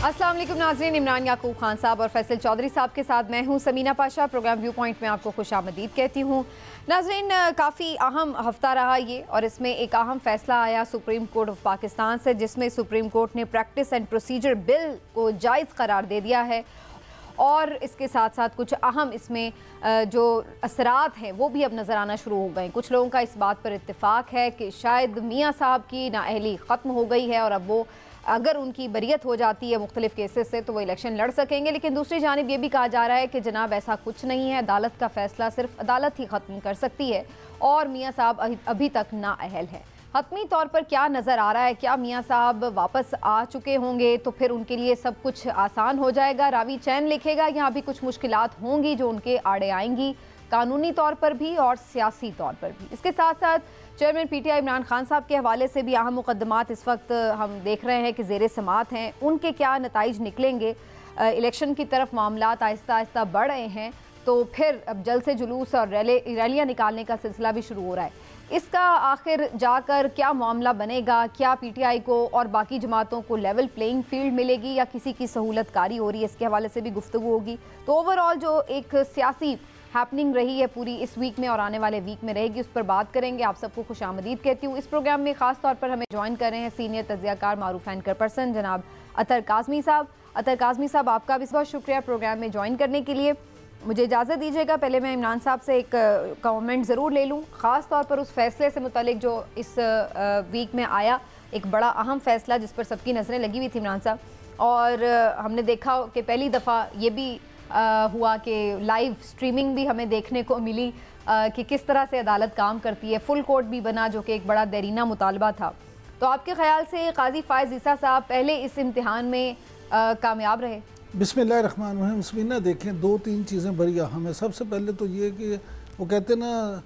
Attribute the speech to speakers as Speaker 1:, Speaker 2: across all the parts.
Speaker 1: अस्सलाम वालेकुम नाज़रीन, इमरान याकूब खान साहब और फैसल चौधरी साहब के साथ मैं हूं Samina Pasha. Programme viewpoint में आपको खुशामदीद कहती हूं। नाज़रीन, काफ़ी अहम हफ्ता रहा ये, और इसमें एक अहम फैसला आया सुप्रीम कोर्ट ऑफ पाकिस्तान से, जिसमें सुप्रीम कोर्ट ने प्रैक्टिस एंड प्रोसीजर बिल को जायज़ करार दे दिया है। और इसके साथ साथ कुछ अहम इसमें जो असरात हैं वो भी अब नज़र आना शुरू हो गए। कुछ लोगों का इस बात पर इत्तेफाक है कि शायद मियाँ साहब की नाअहली ख़त्म हो गई है और अब वो अगर उनकी बरियत हो जाती है मुख्तलिफ केसेस से तो वो इलेक्शन लड़ सकेंगे। लेकिन दूसरी जानिब ये भी कहा जा रहा है कि जनाब ऐसा कुछ नहीं है, अदालत का फ़ैसला सिर्फ अदालत ही ख़त्म कर सकती है और मियाँ साहब अभी तक नाअहल है। हतमी तौर पर क्या नज़र आ रहा है, क्या मियाँ साहब वापस आ चुके होंगे तो फिर उनके लिए सब कुछ आसान हो जाएगा? रावी चैन लिखेगा या अभी कुछ मुश्किलात होंगी जो उनके आड़े आएंगी, कानूनी तौर पर भी और सियासी तौर पर भी? इसके साथ साथ चेयरमैन पीटीआई इमरान खान साहब के हवाले से भी अहम मुकदमात इस वक्त हम देख रहे हैं कि ज़ेरे समात हैं, उनके क्या नताइज निकलेंगे? इलेक्शन की तरफ मामलात आहिस्ता आहिस्ता बढ़ रहे हैं तो फिर अब जल्द से जुलूस और रैलियाँ निकालने का सिलसिला भी शुरू हो रहा है। इसका आखिर जाकर क्या मामला बनेगा? क्या पीटीआई को और बाकी जमातों को लेवल प्लेइंग फील्ड मिलेगी या किसी की सहूलत कारी हो रही है? इसके हवाले से भी गुफ्तगू होगी। तो ओवरऑल जो एक सियासी हैपनिंग रही है पूरी इस वीक में और आने वाले वीक में रहेगी, उस पर बात करेंगे। आप सबको खुशामदीद कहती हूँ। इस प्रोग्राम में ख़ास तौर पर हमें ज्वाइन कर रहे हैं सीनियर तज्ज़ियाकार मारूफ एंकर पर्सन जनाब अतर काज़मी साहब। अतर काज़मी साहब, आपका भी बहुत शुक्रिया प्रोग्राम में ज्वाइन करने के लिए। मुझे इजाज़त दीजिएगा, पहले मैं इमरान साहब से एक कमेंट ज़रूर ले लूँ, ख़ास तौर पर उस फैसले से मुतालिक जो इस वीक में आया, एक बड़ा अहम फैसला जिस पर सबकी नज़रें लगी हुई थी इमरान साहब। और हमने देखा कि पहली दफ़ा ये भी हुआ कि लाइव स्ट्रीमिंग भी हमें देखने को मिली कि किस तरह से अदालत काम करती है। फुल कोर्ट भी बना जो कि एक बड़ा देरीना मुतालबा था। तो आपके ख्याल से काजी फायज़ ईसा साहब पहले इस इम्तिहान में कामयाब रहे?
Speaker 2: बिस्मिल्लाहिर्रहमानिर्रहीम। समीना, देखें, दो तीन चीज़ें बड़ी अहम है। सबसे पहले तो ये कि वो कहते ना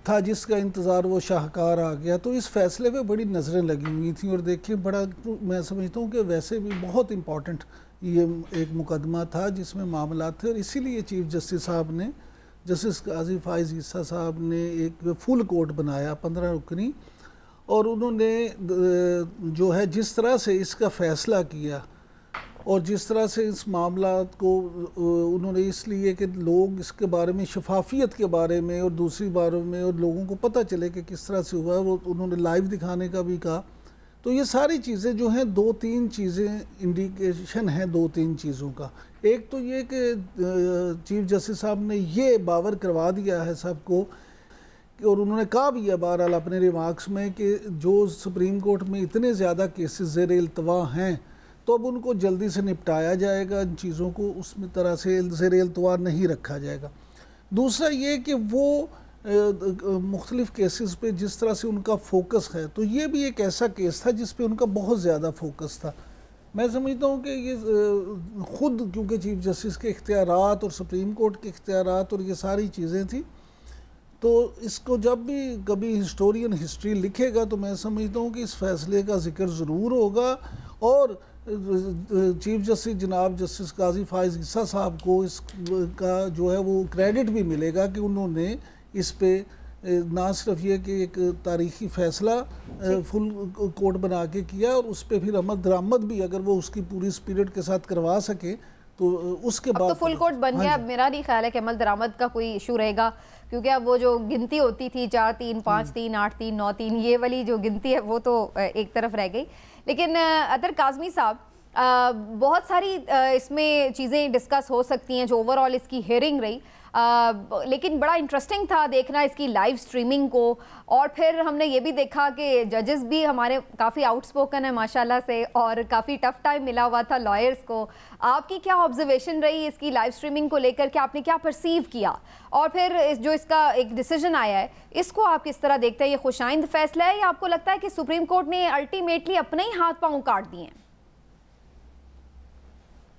Speaker 2: था जिसका इंतज़ार वो शाहकार आ गया, तो इस फैसले पे बड़ी नज़रें लगी हुई थी। और देखिए, बड़ा मैं समझता हूँ कि वैसे भी बहुत इम्पॉर्टेंट ये एक मुकदमा था जिसमें मामला थे, और इसीलिए चीफ जस्टिस साहब ने, जस्टिस काजी फायज़ ईसा साहब ने एक फुल कोर्ट बनाया 15 रुकनी, और उन्होंने जो है जिस तरह से इसका फ़ैसला किया और जिस तरह से इस मामला को उन्होंने, इसलिए कि लोग इसके बारे में, शफाफियत के बारे में और दूसरी बारों में, और लोगों को पता चले कि किस तरह से हुआ, वो उन्होंने लाइव दिखाने का भी कहा। तो ये सारी चीज़ें जो हैं, दो तीन चीज़ें इंडिकेशन हैं दो तीन चीज़ों का। एक तो ये कि चीफ जस्टिस साहब ने ये बावर करवा दिया है सबको, और उन्होंने कहा भी है बहरहाल अपने रिमार्क्स में कि जो सुप्रीम कोर्ट में इतने ज़्यादा केसेस ज़ेर इल्तवा हैं तो अब उनको जल्दी से निपटाया जाएगा, इन चीज़ों को उसमें तरह से ज़ेर इल्तवा नहीं रखा जाएगा। दूसरा ये कि वो मुख्तलिफ़ केसेस पे जिस तरह से उनका फोकस है, तो ये भी एक ऐसा केस था जिस पे उनका बहुत ज़्यादा फोकस था। मैं समझता हूँ कि ये ख़ुद, क्योंकि चीफ जस्टिस के इख्तियारात और सुप्रीम कोर्ट के इख्तियारात और ये सारी चीज़ें थी, तो इसको जब भी कभी हिस्टोरियन हिस्ट्री लिखेगा तो मैं समझता हूँ कि इस फैसले का जिक्र ज़रूर होगा, और चीफ जस्टिस जनाब जस्टिस काजी फायज़ ईसा साहब को इसका जो है वो क्रेडिट भी मिलेगा कि उन्होंने इस पे ना सिर्फ ये कि एक तारीखी फ़ैसला फुल कोर्ट बना के किया, और उस पर फिर अमल दरामद भी अगर वो उसकी पूरी स्पिरिट के साथ करवा सके तो उसके बाद
Speaker 1: तो फुल कोर्ट बन गया। मेरा नहीं ख्याल है कि अमल दरामद का कोई इशू रहेगा, क्योंकि अब वो जो गिनती होती थी 4-3, 5-3, 8-3, 9-3, ये वाली जो गिनती है वो तो एक तरफ रह गई। लेकिन अतर काज़मी साहब, बहुत सारी इसमें चीज़ें डिस्कस हो सकती हैं जो ओवरऑल इसकी हेयरिंग रही, लेकिन बड़ा इंटरेस्टिंग था देखना इसकी लाइव स्ट्रीमिंग को। और फिर हमने ये भी देखा कि जजेस भी हमारे काफ़ी आउटस्पोकन है माशाल्लाह से, और काफ़ी टफ टाइम मिला हुआ था लॉयर्स को। आपकी क्या ऑब्जर्वेशन रही इसकी लाइव स्ट्रीमिंग को लेकर के? आपने क्या परसीव किया? और फिर जो इसका एक डिसीजन आया है, इसको आप किस तरह देखते हैं? ये खुशाइंद फैसला है या आपको लगता है कि सुप्रीम कोर्ट ने अल्टीमेटली अपने ही हाथ पांव काट दिए हैं?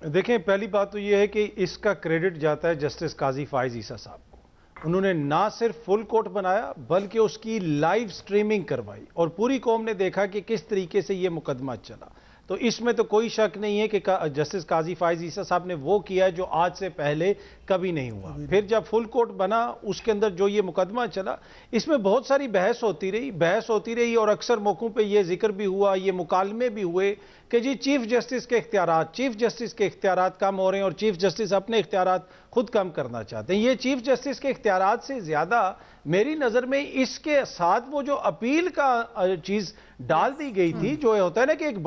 Speaker 3: देखें, पहली बात तो यह है कि इसका क्रेडिट जाता है जस्टिस काजी फायज़ ईसा साहब को। उन्होंने ना सिर्फ फुल कोर्ट बनाया बल्कि उसकी लाइव स्ट्रीमिंग करवाई, और पूरी कौम ने देखा कि किस तरीके से यह मुकदमा चला। तो इसमें तो कोई शक नहीं है कि जस्टिस काजी फाइज ईसा साहब ने वो किया जो आज से पहले कभी नहीं हुआ। फिर जब फुल कोर्ट बना उसके अंदर जो ये मुकदमा चला, इसमें बहुत सारी बहस होती रही और अक्सर मौकों पे ये जिक्र भी हुआ, ये मुकालमे भी हुए कि जी चीफ जस्टिस के इख्तियारात कम हो रहे हैं और चीफ जस्टिस अपने इख्तियारात खुद कम करना चाहते हैं। ये चीफ जस्टिस के इख्तियारात से ज्यादा मेरी नजर में इसके साथ वो जो अपील का चीज डाल दी गई थी, जो होता है ना कि एक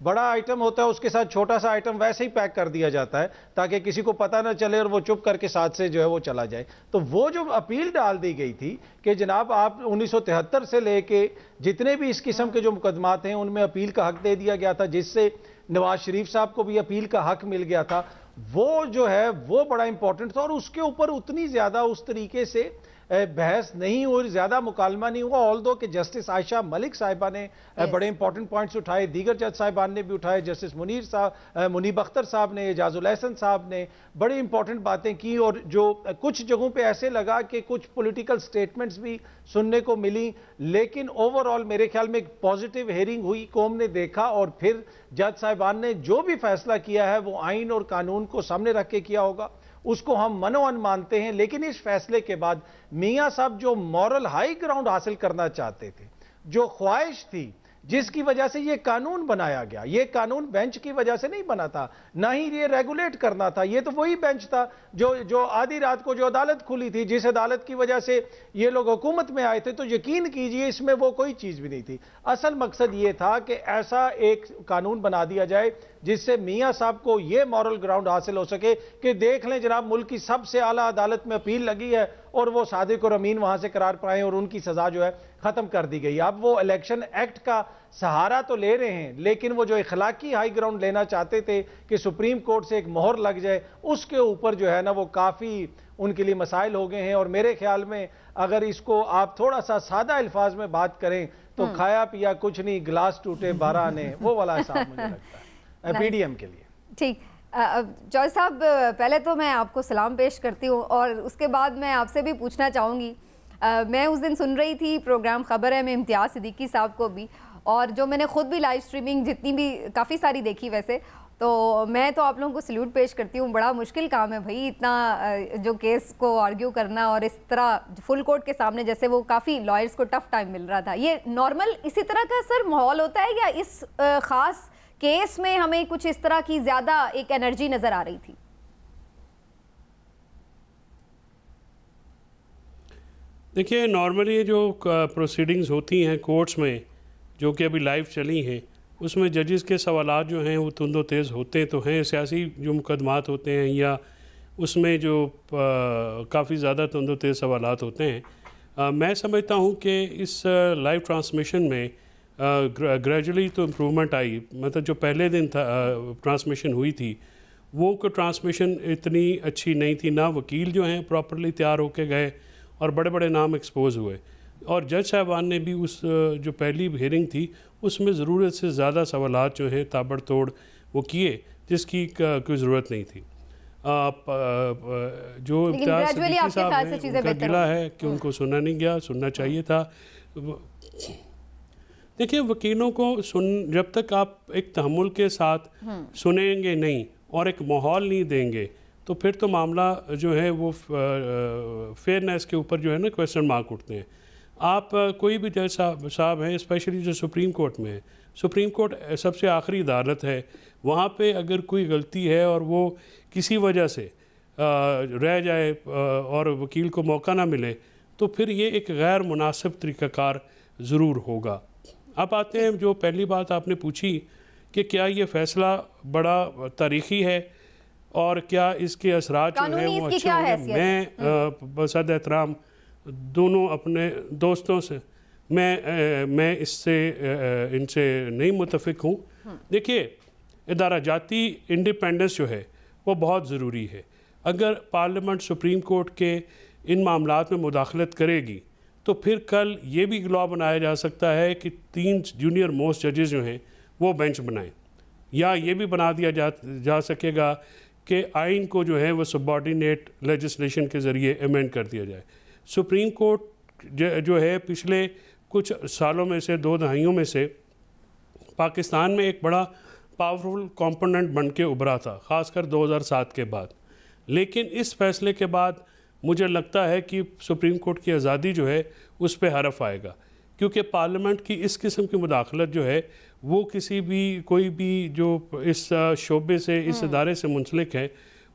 Speaker 3: बड़ा आइटम होता है उसके साथ छोटा सा आइटम वैसे ही पैक कर दिया जाता है ताकि किसी को पता ना चले और वो चुप करके साथ से जो है वो चला जाए। तो वो जो अपील डाल दी गई थी कि जनाब आप 1973 से लेके जितने भी इस किस्म के जो मुकदमात हैं उनमें अपील का हक दे दिया गया था, जिससे नवाज शरीफ साहब को भी अपील का हक मिल गया था, वो जो है वो बड़ा इंपॉर्टेंट था और उसके ऊपर उतनी ज्यादा उस तरीके से बहस नहीं हुई, ज्यादा मुकालमा नहीं हुआ। ऑल्दो कि जस्टिस आयशा मलिक साहिबा ने बड़े इंपॉर्टेंट पॉइंट्स उठाए, दीगर जज साहिबान ने भी उठाए, जस्टिस मुनीब अख्तर साहब ने, एजाजुल एहसन साहब ने बड़ी इंपॉर्टेंट बातें की और जो कुछ जगहों पे ऐसे लगा कि कुछ पॉलिटिकल स्टेटमेंट्स भी सुनने को मिली, लेकिन ओवरऑल मेरे ख्याल में एक पॉजिटिव हेयरिंग हुई, कौम ने देखा और फिर जज साहिबान ने जो भी फैसला किया है वो आइन और कानून को सामने रख के किया होगा, उसको हम मनोअन मानते हैं। लेकिन इस फैसले के बाद मियां साहब जो मॉरल हाई ग्राउंड हासिल करना चाहते थे, जो ख्वाहिश थी जिसकी वजह से ये कानून बनाया गया, ये कानून बेंच की वजह से नहीं बना था, ना ही ये रेगुलेट करना था, ये तो वही बेंच था जो आधी रात को जो अदालत खुली थी, जिस अदालत की वजह से ये लोग हुकूमत में आए थे, तो यकीन कीजिए इसमें वो कोई चीज भी नहीं थी। असल मकसद ये था कि ऐसा एक कानून बना दिया जाए जिससे मियां साहब को यह मॉरल ग्राउंड हासिल हो सके कि देख लें जनाब मुल्क की सबसे आला अदालत में अपील लगी है और वो सादिक और अमीन वहां से करार पाए और उनकी सजा जो है खत्म कर दी गई। अब वो इलेक्शन एक्ट का सहारा तो ले रहे हैं, लेकिन वो जो इखलाकी हाई ग्राउंड लेना चाहते थे कि सुप्रीम कोर्ट से एक मोहर लग जाए, उसके ऊपर जो है ना वो काफी उनके लिए मसाइल हो गए हैं। और मेरे ख्याल में अगर इसको आप थोड़ा सा सादा अल्फाज में बात करें तो खाया पिया कुछ नहीं, गिलास टूटे 12 आने, वो वाला हिसाब मुझे लगता है पीडीएम के लिए।
Speaker 1: ठीक, जॉय साहब पहले तो मैं आपको सलाम पेश करती हूँ और उसके बाद मैं आपसे भी पूछना चाहूँगी, मैं उस दिन सुन रही थी प्रोग्राम खबर है में इम्तियाज़ सिद्दीकी साहब को भी, और जो मैंने खुद भी लाइव स्ट्रीमिंग जितनी भी काफ़ी सारी देखी वैसे, तो मैं तो आप लोगों को सल्यूट पेश करती हूँ। बड़ा मुश्किल काम है भाई इतना जो केस को आर्ग्यू करना और इस तरह फुल कोर्ट के सामने, जैसे वो काफ़ी लॉयर्स को टफ टाइम मिल रहा था। ये नॉर्मल इसी तरह का सर माहौल होता है या इस ख़ास केस में हमें कुछ इस तरह की ज़्यादा एक एनर्जी नज़र आ रही थी?
Speaker 4: देखिए, नॉर्मली जो प्रोसीडिंग्स होती हैं कोर्ट्स में जो कि अभी लाइव चली हैं, उसमें जजेस के सवालात जो हैं वो तुंदो तेज़ होते तो हैं। सियासी जो मुकदमात होते हैं या उसमें जो काफ़ी ज़्यादा तुंदो तेज़ सवालात होते हैं, मैं समझता हूँ कि इस लाइव ट्रांसमिशन में ग्रेजुअली तो इम्प्रूवमेंट आई। मतलब जो पहले दिन था ट्रांसमिशन हुई थी वो को ट्रांसमिशन इतनी अच्छी नहीं थी, ना वकील जो हैं प्रॉपरली तैयार होके गए और बड़े बड़े नाम एक्सपोज हुए, और जज साहबान ने भी उस जो पहली हियरिंग थी उसमें ज़रूरत से ज़्यादा सवालात जो हैं ताबड़तोड़ वो किए जिसकी कोई ज़रूरत नहीं थी। जो इम्तियाज़ सिद्दीकी साहब हैं उनका गिला है कि उनको सुना नहीं गया, सुनना चाहिए था। देखिए, वकीलों को जब तक आप एक तहम्मुल के साथ सुनेंगे नहीं और एक माहौल नहीं देंगे तो फिर तो मामला जो है वो फेयरनेस के ऊपर जो है ना क्वेश्चन मार्क उठते हैं। आप कोई भी जज साहब हैं, स्पेशली जो सुप्रीम कोर्ट में है, सुप्रीम कोर्ट सबसे आखिरी अदालत है, वहाँ पे अगर कोई गलती है और वो किसी वजह से रह जाए और वकील को मौका ना मिले तो फिर ये एक गैर मुनासिब तरीक़ाकार ज़रूर होगा। अब आते हैं जो पहली बात आपने पूछी कि क्या ये फ़ैसला बड़ा तारीख़ी है और क्या इसके असरात जो हैं वो अच्छे होंगे। मैं बसद एहतराम दोनों अपने दोस्तों से मैं इनसे नहीं मुतफ़िक हूँ। देखिए, इदारा जाती इंडिपेंडेंस जो है वो बहुत ज़रूरी है। अगर पार्लियामेंट सुप्रीम कोर्ट के इन मामलात में मुदाखलत करेगी तो फिर कल ये भी लॉ बनाया जा सकता है कि 3 जूनियर मोस्ट जजेस जो हैं वो बेंच बनाएं, या ये भी बना दिया जा सकेगा कि आइन को जो है वो सबॉर्डिनेट लेजिस्लेशन के ज़रिए अमेंड कर दिया जाए। सुप्रीम कोर्ट जो है पिछले कुछ सालों में से 2 दहाइयों में से पाकिस्तान में एक बड़ा पावरफुल कंपोनेंट बन के उभरा था, ख़ासकर 2007 के बाद। लेकिन इस फैसले के बाद मुझे लगता है कि सुप्रीम कोर्ट की आज़ादी जो है उस पर हरफ आएगा, क्योंकि पार्लियामेंट की इस किस्म की मुदाखलत जो है वो किसी भी कोई भी जो इस शोबे से, इस इदारे से मुंसलिक है,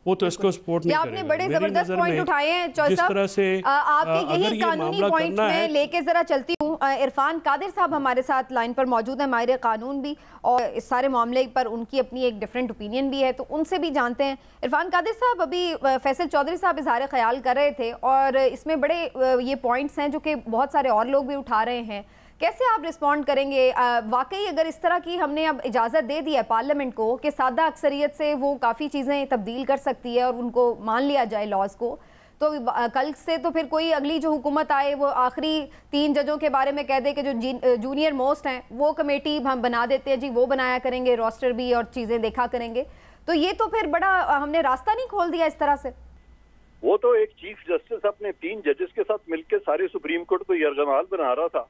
Speaker 4: वो तो इसको सपोर्ट नहीं करेगा।
Speaker 1: आपने बड़े जबरदस्त पॉइंट उठाए हैं चौधरी साहब।
Speaker 4: जिस तरह से
Speaker 1: आपके यही कानूनी पॉइंट में लेके जरा चलती हूँ। इरफान कादिर साहब हमारे साथ लाइन पर मौजूद है, माहिर कानून भी, और इस सारे मामले पर उनकी अपनी एक डिफरेंट ओपिनियन भी है, तो उनसे भी जानते हैं। इरफान कादिर साहब, अभी फैसल चौधरी साहब इजहार ख्याल कर रहे थे और इसमें बड़े ये पॉइंट्स हैं जो कि बहुत सारे और लोग भी उठा रहे हैं, कैसे आप रिस्पॉन्ड करेंगे? वाकई अगर इस तरह की हमने अब इजाज़त दे दी है पार्लियामेंट को कि सादा अक्सरियत से वो काफ़ी चीज़ें तब्दील कर सकती है और उनको मान लिया जाए लॉज को, तो कल से तो फिर कोई अगली जो हुकूमत आए वो आखिरी 3 जजों के बारे में कह दे कि जो जूनियर मोस्ट हैं वो कमेटी हम बना देते हैं जी, वो बनाया करेंगे, रोस्टर भी और चीज़ें देखा करेंगे, तो ये तो फिर बड़ा हमने रास्ता नहीं खोल दिया इस तरह से?
Speaker 5: वो तो एक चीफ जस्टिस अपने 3 जजेस के साथ मिलकर सारे सुप्रीम कोर्ट को यरगमाल बना रहा था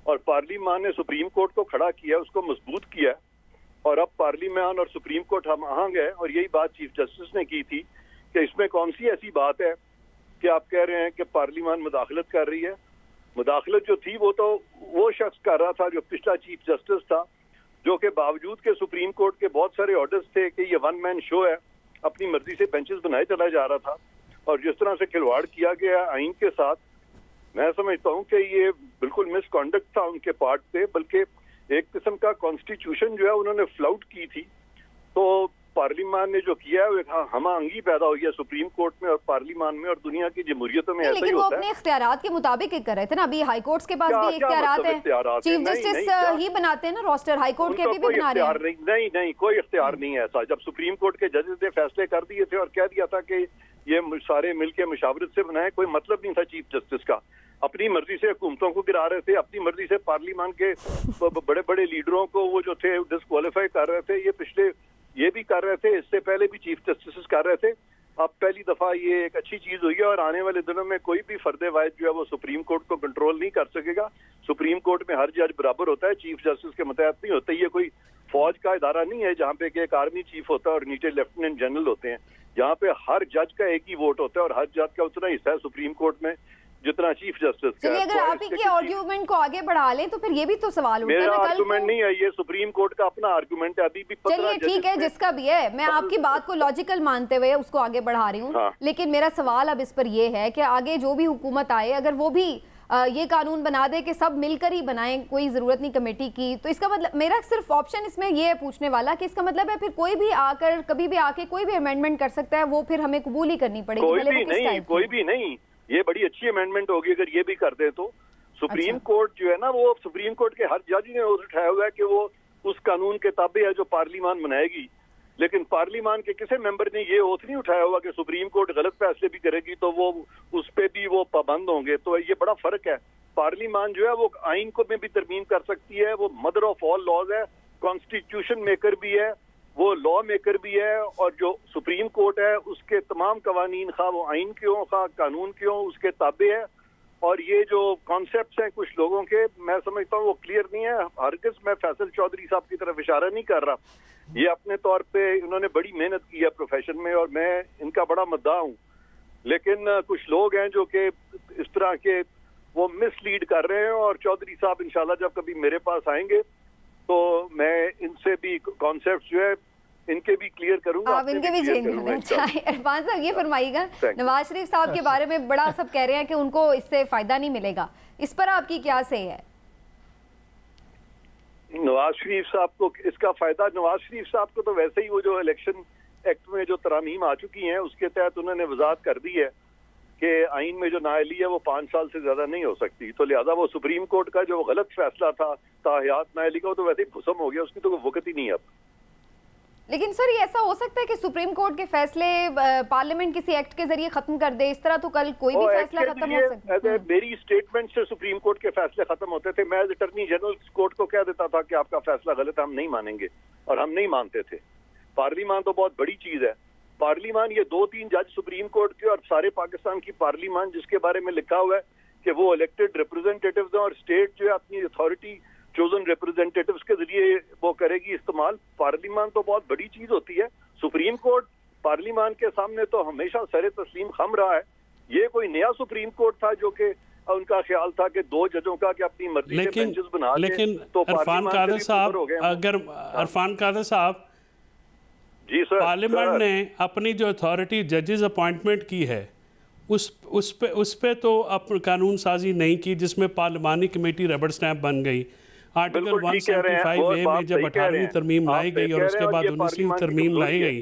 Speaker 5: और पार्लियामान ने सुप्रीम कोर्ट को खड़ा किया, उसको मजबूत किया, और अब पार्लियामान और सुप्रीम कोर्ट हम आहंग है। और यही बात चीफ जस्टिस ने की थी कि इसमें कौन सी ऐसी बात है कि आप कह रहे हैं कि पार्लियामान मुदाखलत कर रही है। मुदाखलत जो थी वो तो वो शख्स कर रहा था जो पिछला चीफ जस्टिस था, जो कि बावजूद के सुप्रीम कोर्ट के बहुत सारे ऑर्डर्स थे कि ये वन मैन शो है, अपनी मर्जी से बेंचेस बनाए चला जा रहा था। और जिस तरह से खिलवाड़ किया गया आइन के साथ, मैं समझता हूं कि ये बिल्कुल मिसकॉन्डक्ट था उनके पार्ट पे, बल्कि एक किस्म का कॉन्स्टिट्यूशन जो है उन्होंने फ्लाउट की थी। तो पार्लियामान ने जो किया है वो हमांगी पैदा हुई है सुप्रीम कोर्ट में और पार्लियामान में और दुनिया की जमहूरियतों में। ऐसा ही
Speaker 1: लेकिन वो
Speaker 5: होता
Speaker 1: अपने
Speaker 5: है।
Speaker 1: इख्तियारात के मुताबिक कर रहे थे ना, अभी हाई कोर्ट के पास भी इख्तियारात है, चीफ जस्टिस ही बनाते हैं ना रोस्टर, हाई कोर्ट के भी बना रहे हैं।
Speaker 5: नहीं, कोई इख्तियार नहीं है ऐसा। जब सुप्रीम कोर्ट के जजेस ने फैसले कर दिए थे और कह दिया था कि ये सारे मिलकर मुशावरत से बनाए, कोई मतलब नहीं था चीफ जस्टिस का। अपनी मर्जी से हुकूमतों को गिरा रहे थे, अपनी मर्जी से पार्लियामान के बड़े बड़े लीडरों को वो जो थे डिस्क्वालीफाई कर रहे थे। ये पिछले ये भी कर रहे थे, इससे पहले भी चीफ जस्टिस कर रहे थे। अब पहली दफा ये एक अच्छी चीज हुई है और आने वाले दिनों में कोई भी फर्द वाहिद जो है वो सुप्रीम कोर्ट को कंट्रोल नहीं कर सकेगा। सुप्रीम कोर्ट में हर जज बराबर होता है, चीफ जस्टिस के मतहत नहीं होता। ये कोई फौज का इदारा नहीं है जहाँ पे एक आर्मी चीफ होता है और नीचे लेफ्टिनेंट जनरल होते हैं। यहाँ पे हर जज का एक ही वोट होता है और हर जज का उतना हिस्सा है सुप्रीम कोर्ट में जितना चीफ जस्टिस का।
Speaker 1: चलिए, अगर आप ही आर्गुमेंट को आगे बढ़ा लें तो फिर ये भी तो सवाल उठता है ना।
Speaker 5: मेरा आर्गुमेंट नहीं है, ये सुप्रीम कोर्ट का अपना आर्गुमेंट है। अभी भी
Speaker 1: चलिए ठीक है, जिसका भी है, मैं आपकी बात को लॉजिकल मानते हुए उसको आगे बढ़ा रही हूँ। हाँ। लेकिन मेरा सवाल अब इस पर ये है कि आगे जो भी हुकूमत आए, अगर वो भी ये कानून बना दे कि सब मिलकर ही बनाएं, कोई जरूरत नहीं कमेटी की, तो इसका मतलब, मेरा सिर्फ ऑप्शन इसमें ये है पूछने वाला कि इसका मतलब है फिर कोई भी आकर कभी भी आके कोई भी अमेंडमेंट कर सकता है, वो फिर हमें कबूल ही करनी पड़ेगी?
Speaker 5: कोई भी नहीं, ये बड़ी अच्छी अमेंडमेंट होगी अगर ये भी कर दे तो। सुप्रीम कोर्ट जो है ना, वो सुप्रीम कोर्ट के हर जज ने उठाया हुआ है कि वो उस कानून के ताबे है जो पार्लियामान बनाएगी। लेकिन पार्लियामान के किसी मेंबर ने ये ओथ नहीं उठाया हुआ कि सुप्रीम कोर्ट गलत फैसले भी करेगी तो वो उस पे भी वो पाबंद होंगे। तो ये बड़ा फर्क है। पार्लियामान जो है वो आइन को में भी तरमीम कर सकती है, वो मदर ऑफ ऑल लॉज है, कॉन्स्टिट्यूशन मेकर भी है, वो लॉ मेकर भी है। और जो सुप्रीम कोर्ट है उसके तमाम कवानीन, खा वो आइन के हों खा कानून के हों, उसके ताबे है। और ये जो कॉन्सेप्ट्स हैं कुछ लोगों के, मैं समझता हूँ वो क्लियर नहीं है। हरगिज़ मैं फैसल चौधरी साहब की तरफ इशारा नहीं कर रहा, ये अपने तौर पे उन्होंने बड़ी मेहनत की है प्रोफेशन में और मैं इनका बड़ा मद्दा हूँ। लेकिन कुछ लोग हैं जो कि इस तरह के वो मिसलीड कर रहे हैं। और चौधरी साहब इंशाल्लाह जब कभी मेरे पास आएंगे तो मैं इनसे भी कॉन्सेप्ट जो है इनके भी क्लियर करूंगा,
Speaker 1: आप इनके भी चेंज करेंगे। इरफान साहब ये फरमाइएगा, नवाज शरीफ साहब के बारे में बड़ा सब कह रहे हैं कि उनको इससे फायदा नहीं मिलेगा, इस पर आपकी क्या से है?
Speaker 5: नवाज शरीफ साहब को इसका फायदा, नवाज शरीफ साहब को तो वैसे ही वो जो इलेक्शन एक्ट में जो तरामीम आ चुकी हैं उसके तहत उन्होंने वजाहत कर दी है कि आइन में जो नाअहली है वो 5 साल से ज्यादा नहीं हो सकती। तो लिहाजा वो सुप्रीम कोर्ट का जो गलत फैसला था ताहयात नाअहली का, वो तो वैसे ही भुसम हो गया, उसकी तो वक्त ही नहीं है अब।
Speaker 1: लेकिन सर ये ऐसा हो सकता है कि सुप्रीम कोर्ट के फैसले पार्लियामेंट किसी एक्ट के जरिए खत्म कर दे? इस तरह तो कल कोई भी फैसला खत्म हो सकता है।
Speaker 5: मेरी स्टेटमेंट से सुप्रीम कोर्ट के फैसले खत्म होते थे। मैं अटॉर्नी जनरल कोर्ट को कह देता था कि आपका फैसला गलत है, हम नहीं मानेंगे, और हम नहीं मानते थे। पार्लियामान तो बहुत बड़ी चीज है। पार्लियामान ये 2-3 जज सुप्रीम कोर्ट के और सारे पाकिस्तान की पार्लियामान जिसके बारे में लिखा हुआ है कि वो इलेक्टेड रिप्रेजेंटेटिव्स हैं और स्टेट जो है अपनी अथॉरिटी चोजन रिप्रेजेंटेटिव्स के जरिए वो करेगी इस्तेमाल। पार्लियामान तो बहुत बड़ी चीज होती है। सुप्रीम कोर्ट पार्लियामान के सामने तो हमेशा सर तस्लीम खम रहा है। ये कोई नया सुप्रीम कोर्ट था जो कि उनका ख्याल था कि 2 जजों का कि अपनी मर्जी के बेंचेस बना
Speaker 4: लेकिन
Speaker 5: तो
Speaker 4: इरफान कादर साहब, अगर इरफान कादर साहब,
Speaker 5: जी सर,
Speaker 4: पार्लियामेंट ने अपनी जो अथॉरिटी जजेस अपॉइंटमेंट की है उस पे तो अपनी कानून साजी नहीं की, जिसमें पार्लिमानी कमेटी रबड़ स्टैंप बन गई। आर्टिकल 175A में जब 18वीं तरमीम लाई गई और उसके बाद 19वीं तरमीम लाई गई,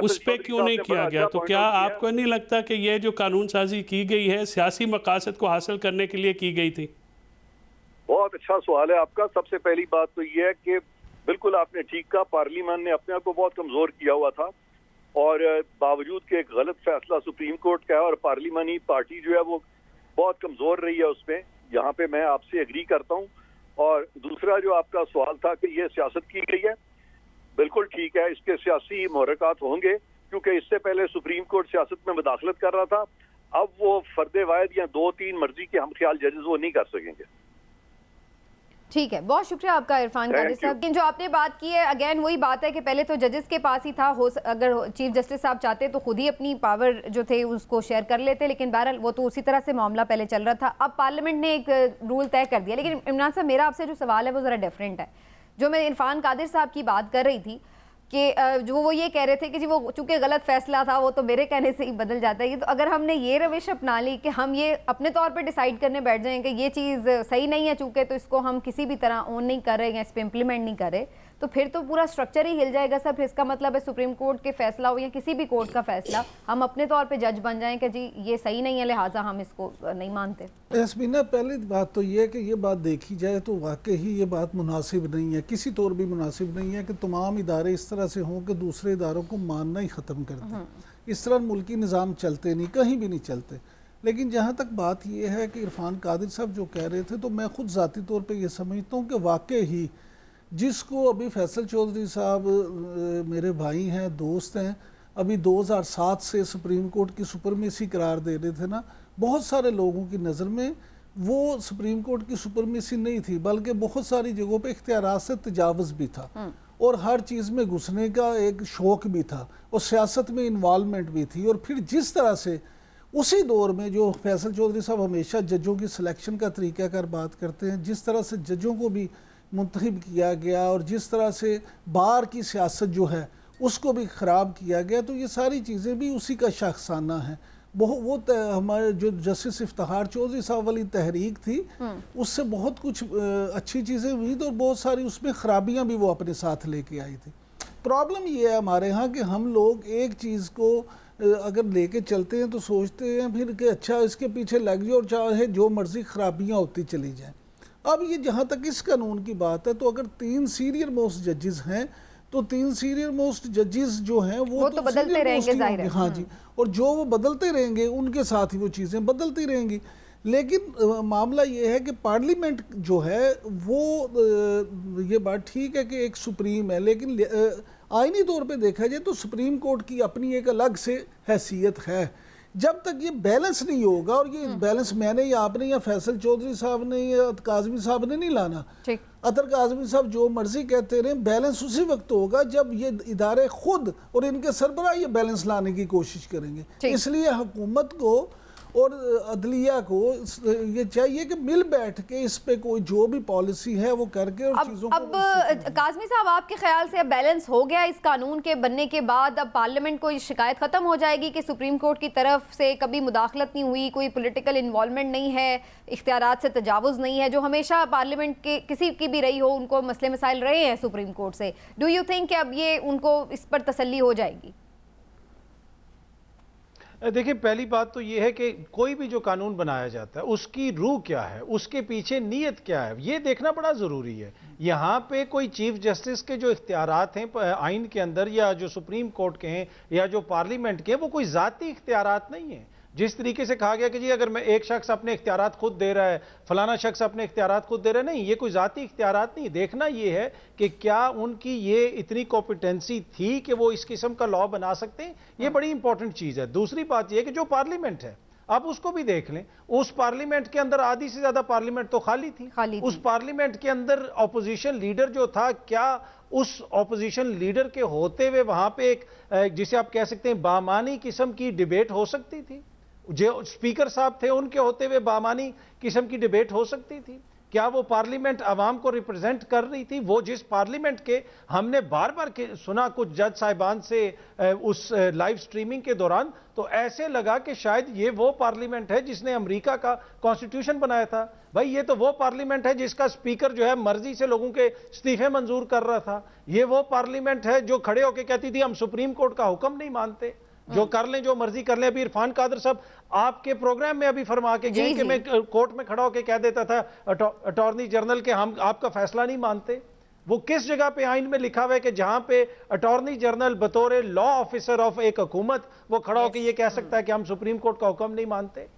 Speaker 4: उस पे क्यों नहीं किया गया? तो क्या आपको नहीं लगता कि ये जो कानून साजी की गई है सियासी मकासद को हासिल करने के लिए की गई थी?
Speaker 5: बहुत अच्छा सवाल है आपका। सबसे पहली बात तो ये है कि बिल्कुल आपने ठीक कहा, पार्लियामान ने अपने आप को बहुत कमजोर किया हुआ था और बावजूद कि एक गलत फैसला सुप्रीम कोर्ट का है और पार्लियामानी पार्टी जो है वो बहुत कमजोर रही है उसमें, यहाँ पे मैं आपसे एग्री करता हूँ। और दूसरा जो आपका सवाल था कि ये सियासत की गई है, बिल्कुल ठीक है, इसके सियासी मुहरकात होंगे क्योंकि इससे पहले सुप्रीम कोर्ट सियासत में मुदाखलत कर रहा था। अब वो फर्दे वाहिद या 2-3 मर्जी के हम ख्याल जजेस वो नहीं कर सकेंगे।
Speaker 1: ठीक है, बहुत शुक्रिया आपका इरफान कादिर साहब। जो आपने बात की है, अगेन वही बात है कि पहले तो जजेस के पास ही था, अगर चीफ जस्टिस साहब चाहते तो खुद ही अपनी पावर जो थे उसको शेयर कर लेते, लेकिन बहरहाल वो तो उसी तरह से मामला पहले चल रहा था। अब पार्लियामेंट ने एक रूल तय कर दिया। लेकिन इमरान साहब, मेरा आपसे जो सवाल है वो ज़रा डिफरेंट है। जो मैं इरफान कादिर साहब की बात कर रही थी कि जो वो ये कह रहे थे कि जी वो चूंकि गलत फैसला था, वो तो मेरे कहने से ही बदल जाता है। तो अगर हमने ये रविश अपना ली कि हम ये अपने तौर पे डिसाइड करने बैठ जाएं कि ये चीज़ सही नहीं है चूंकि, तो इसको हम किसी भी तरह ओन नहीं कर रहे या इस पर इम्प्लीमेंट नहीं कर रहे, तो फिर तो पूरा स्ट्रक्चर ही हिल जाएगा सर। फिर इसका मतलब है सुप्रीम कोर्ट के फैसला हो या किसी भी कोर्ट का फैसला, हम अपने तौर पे जज बन जाएं कि जी ये सही नहीं है, लिहाजा हम इसको नहीं मानते।
Speaker 2: एसमीना, पहली बात तो ये है कि ये बात देखी जाए तो वाकई ही ये बात मुनासिब नहीं है, किसी तौर भी मुनासिब नहीं है कि तमाम इदारे इस तरह से हों कि दूसरे इदारों को मानना ही ख़त्म कर दें। इस तरह मुल्की निज़ाम चलते नहीं, कहीं भी नहीं चलते। लेकिन जहाँ तक बात ये है कि इरफान कादिर साहब जो कह रहे थे, तो मैं खुद ज़ाती तौर पर यह समझता हूँ कि वाकई ही जिसको अभी फैसल चौधरी साहब मेरे भाई हैं, दोस्त हैं, अभी 2007 से सुप्रीम कोर्ट की सुपरमेसी करार दे रहे थे ना, बहुत सारे लोगों की नज़र में वो सुप्रीम कोर्ट की सुपरमेसी नहीं थी, बल्कि बहुत सारी जगहों पे इख्तियारात से तजावुज़ भी था और हर चीज़ में घुसने का एक शौक़ भी था और सियासत में इन्वॉल्वमेंट भी थी। और फिर जिस तरह से उसी दौर में जो फैसल चौधरी साहब हमेशा जजों की सिलेक्शन का तरीक़ाकार बात करते हैं, जिस तरह से जजों को भी मुंतखब किया गया और जिस तरह से बार की सियासत जो है उसको भी ख़राब किया गया, तो ये सारी चीज़ें भी उसी का शख्साना है। वो हमारे जो जस्टिस इफ्तिखार चौधरी साहब वाली तहरीक थी, उससे बहुत कुछ अच्छी चीज़ें हुई तो बहुत सारी उसमें ख़राबियाँ भी वो अपने साथ लेके आई थी। प्रॉब्लम ये है हमारे यहाँ कि हम लोग एक चीज़ को अगर लेके चलते हैं तो सोचते हैं फिर कि अच्छा इसके पीछे लग जाए और चाहे जो मर्ज़ी ख़राबियाँ होती चली जाएँ। अब ये जहाँ तक इस कानून की बात है, तो अगर 3 सीनियर मोस्ट जजेस हैं तो 3 सीनियर मोस्ट जजेस जो हैं वो तो
Speaker 1: बदलते रहेंगे, जाहिर है।
Speaker 2: हाँ जी, और जो वो बदलते रहेंगे उनके साथ ही वो चीज़ें बदलती रहेंगी। लेकिन मामला ये है कि पार्लियामेंट जो है वो ये बात ठीक है कि एक सुप्रीम है, लेकिन आईनी तौर पे देखा जाए तो सुप्रीम कोर्ट की अपनी एक अलग से हैसियत है। जब तक ये बैलेंस नहीं होगा, और ये बैलेंस मैंने या आपने या फैसल चौधरी साहब ने या काज़मी साहब ने नहीं लाना, अतर काज़मी साहब जो मर्जी कहते रहे, बैलेंस उसी वक्त होगा जब ये इदारे खुद और इनके सरबराह ये बैलेंस लाने की कोशिश करेंगे। इसलिए हुकूमत को और अदलिया को ये चाहिए कि मिल बैठ के इस पे कोई जो भी पॉलिसी है वो करके और चीज़ों को।
Speaker 1: अब काज़मी साहब, आपके ख्याल से अब बैलेंस हो गया इस कानून के बनने के बाद? अब पार्लियामेंट को ये शिकायत ख़त्म हो जाएगी कि सुप्रीम कोर्ट की तरफ से कभी मुदाखलत नहीं हुई, कोई पॉलिटिकल इन्वॉल्वमेंट नहीं है, इख्तियारात से तजावुज़ नहीं है, जो हमेशा पार्लियामेंट के किसी की भी रही हो, उनको मसले मसाइल रहे हैं सुप्रीम कोर्ट से। डू यू थिंक कि अब ये उनको इस पर तसल्ली हो जाएगी?
Speaker 3: देखिए, पहली बात तो ये है कि कोई भी जो कानून बनाया जाता है उसकी रूह क्या है, उसके पीछे नीयत क्या है, ये देखना बड़ा ज़रूरी है। यहाँ पे कोई चीफ जस्टिस के जो इख्तियारात हैं आइन के अंदर, या जो सुप्रीम कोर्ट के हैं या जो पार्लियामेंट के हैं, वो कोई ज़ाती इख्तियारात नहीं है। जिस तरीके से कहा गया कि जी अगर मैं एक शख्स अपने इख्तियारात खुद दे रहा है, फलाना शख्स अपने इख्तियारात खुद दे रहा है, नहीं, ये कोई ज़ाती इख्तियारात नहीं। देखना ये है कि क्या उनकी ये इतनी कॉम्पिटेंसी थी कि वो इस किस्म का लॉ बना सकते हैं, ये बड़ी इंपॉर्टेंट चीज़ है। दूसरी बात ये है कि जो पार्लियामेंट है, आप उसको भी देख लें, उस पार्लियामेंट के अंदर आधी से ज्यादा पार्लियामेंट तो खाली थी। उस पार्लियामेंट के अंदर ऑपोजिशन लीडर जो था, क्या उस ऑपोजिशन लीडर के होते हुए वहां पे एक जिसे आप कह सकते हैं बामानी किस्म की डिबेट हो सकती थी? जो स्पीकर साहब थे उनके होते हुए बामानी किस्म की डिबेट हो सकती थी? क्या वो पार्लियामेंट आवाम को रिप्रेजेंट कर रही थी? वो जिस पार्लियामेंट के हमने बार बार सुना कुछ जज साहिबान से उस लाइव स्ट्रीमिंग के दौरान, तो ऐसे लगा कि शायद ये वो पार्लियामेंट है जिसने अमेरिका का कॉन्स्टिट्यूशन बनाया था। भाई ये तो वो पार्लियामेंट है जिसका स्पीकर जो है मर्जी से लोगों के इस्तीफे मंजूर कर रहा था। ये वो पार्लियामेंट है जो खड़े होकर कहती थी हम सुप्रीम कोर्ट का हुक्म नहीं मानते, जो कर लें जो मर्जी कर लें। अभी इरफान कादर साहब आपके प्रोग्राम में अभी फरमा के गए कि मैं कोर्ट में खड़ा होकर कह देता था अटॉर्नी जनरल के हम आपका फैसला नहीं मानते। वो किस जगह पे आइन में लिखा हुआ है कि जहां पे अटॉर्नी जनरल बतौर लॉ ऑफिसर ऑफ एक हुकूमत वो खड़ा होकर ये कह सकता है कि हम सुप्रीम कोर्ट का हुक्म नहीं मानते?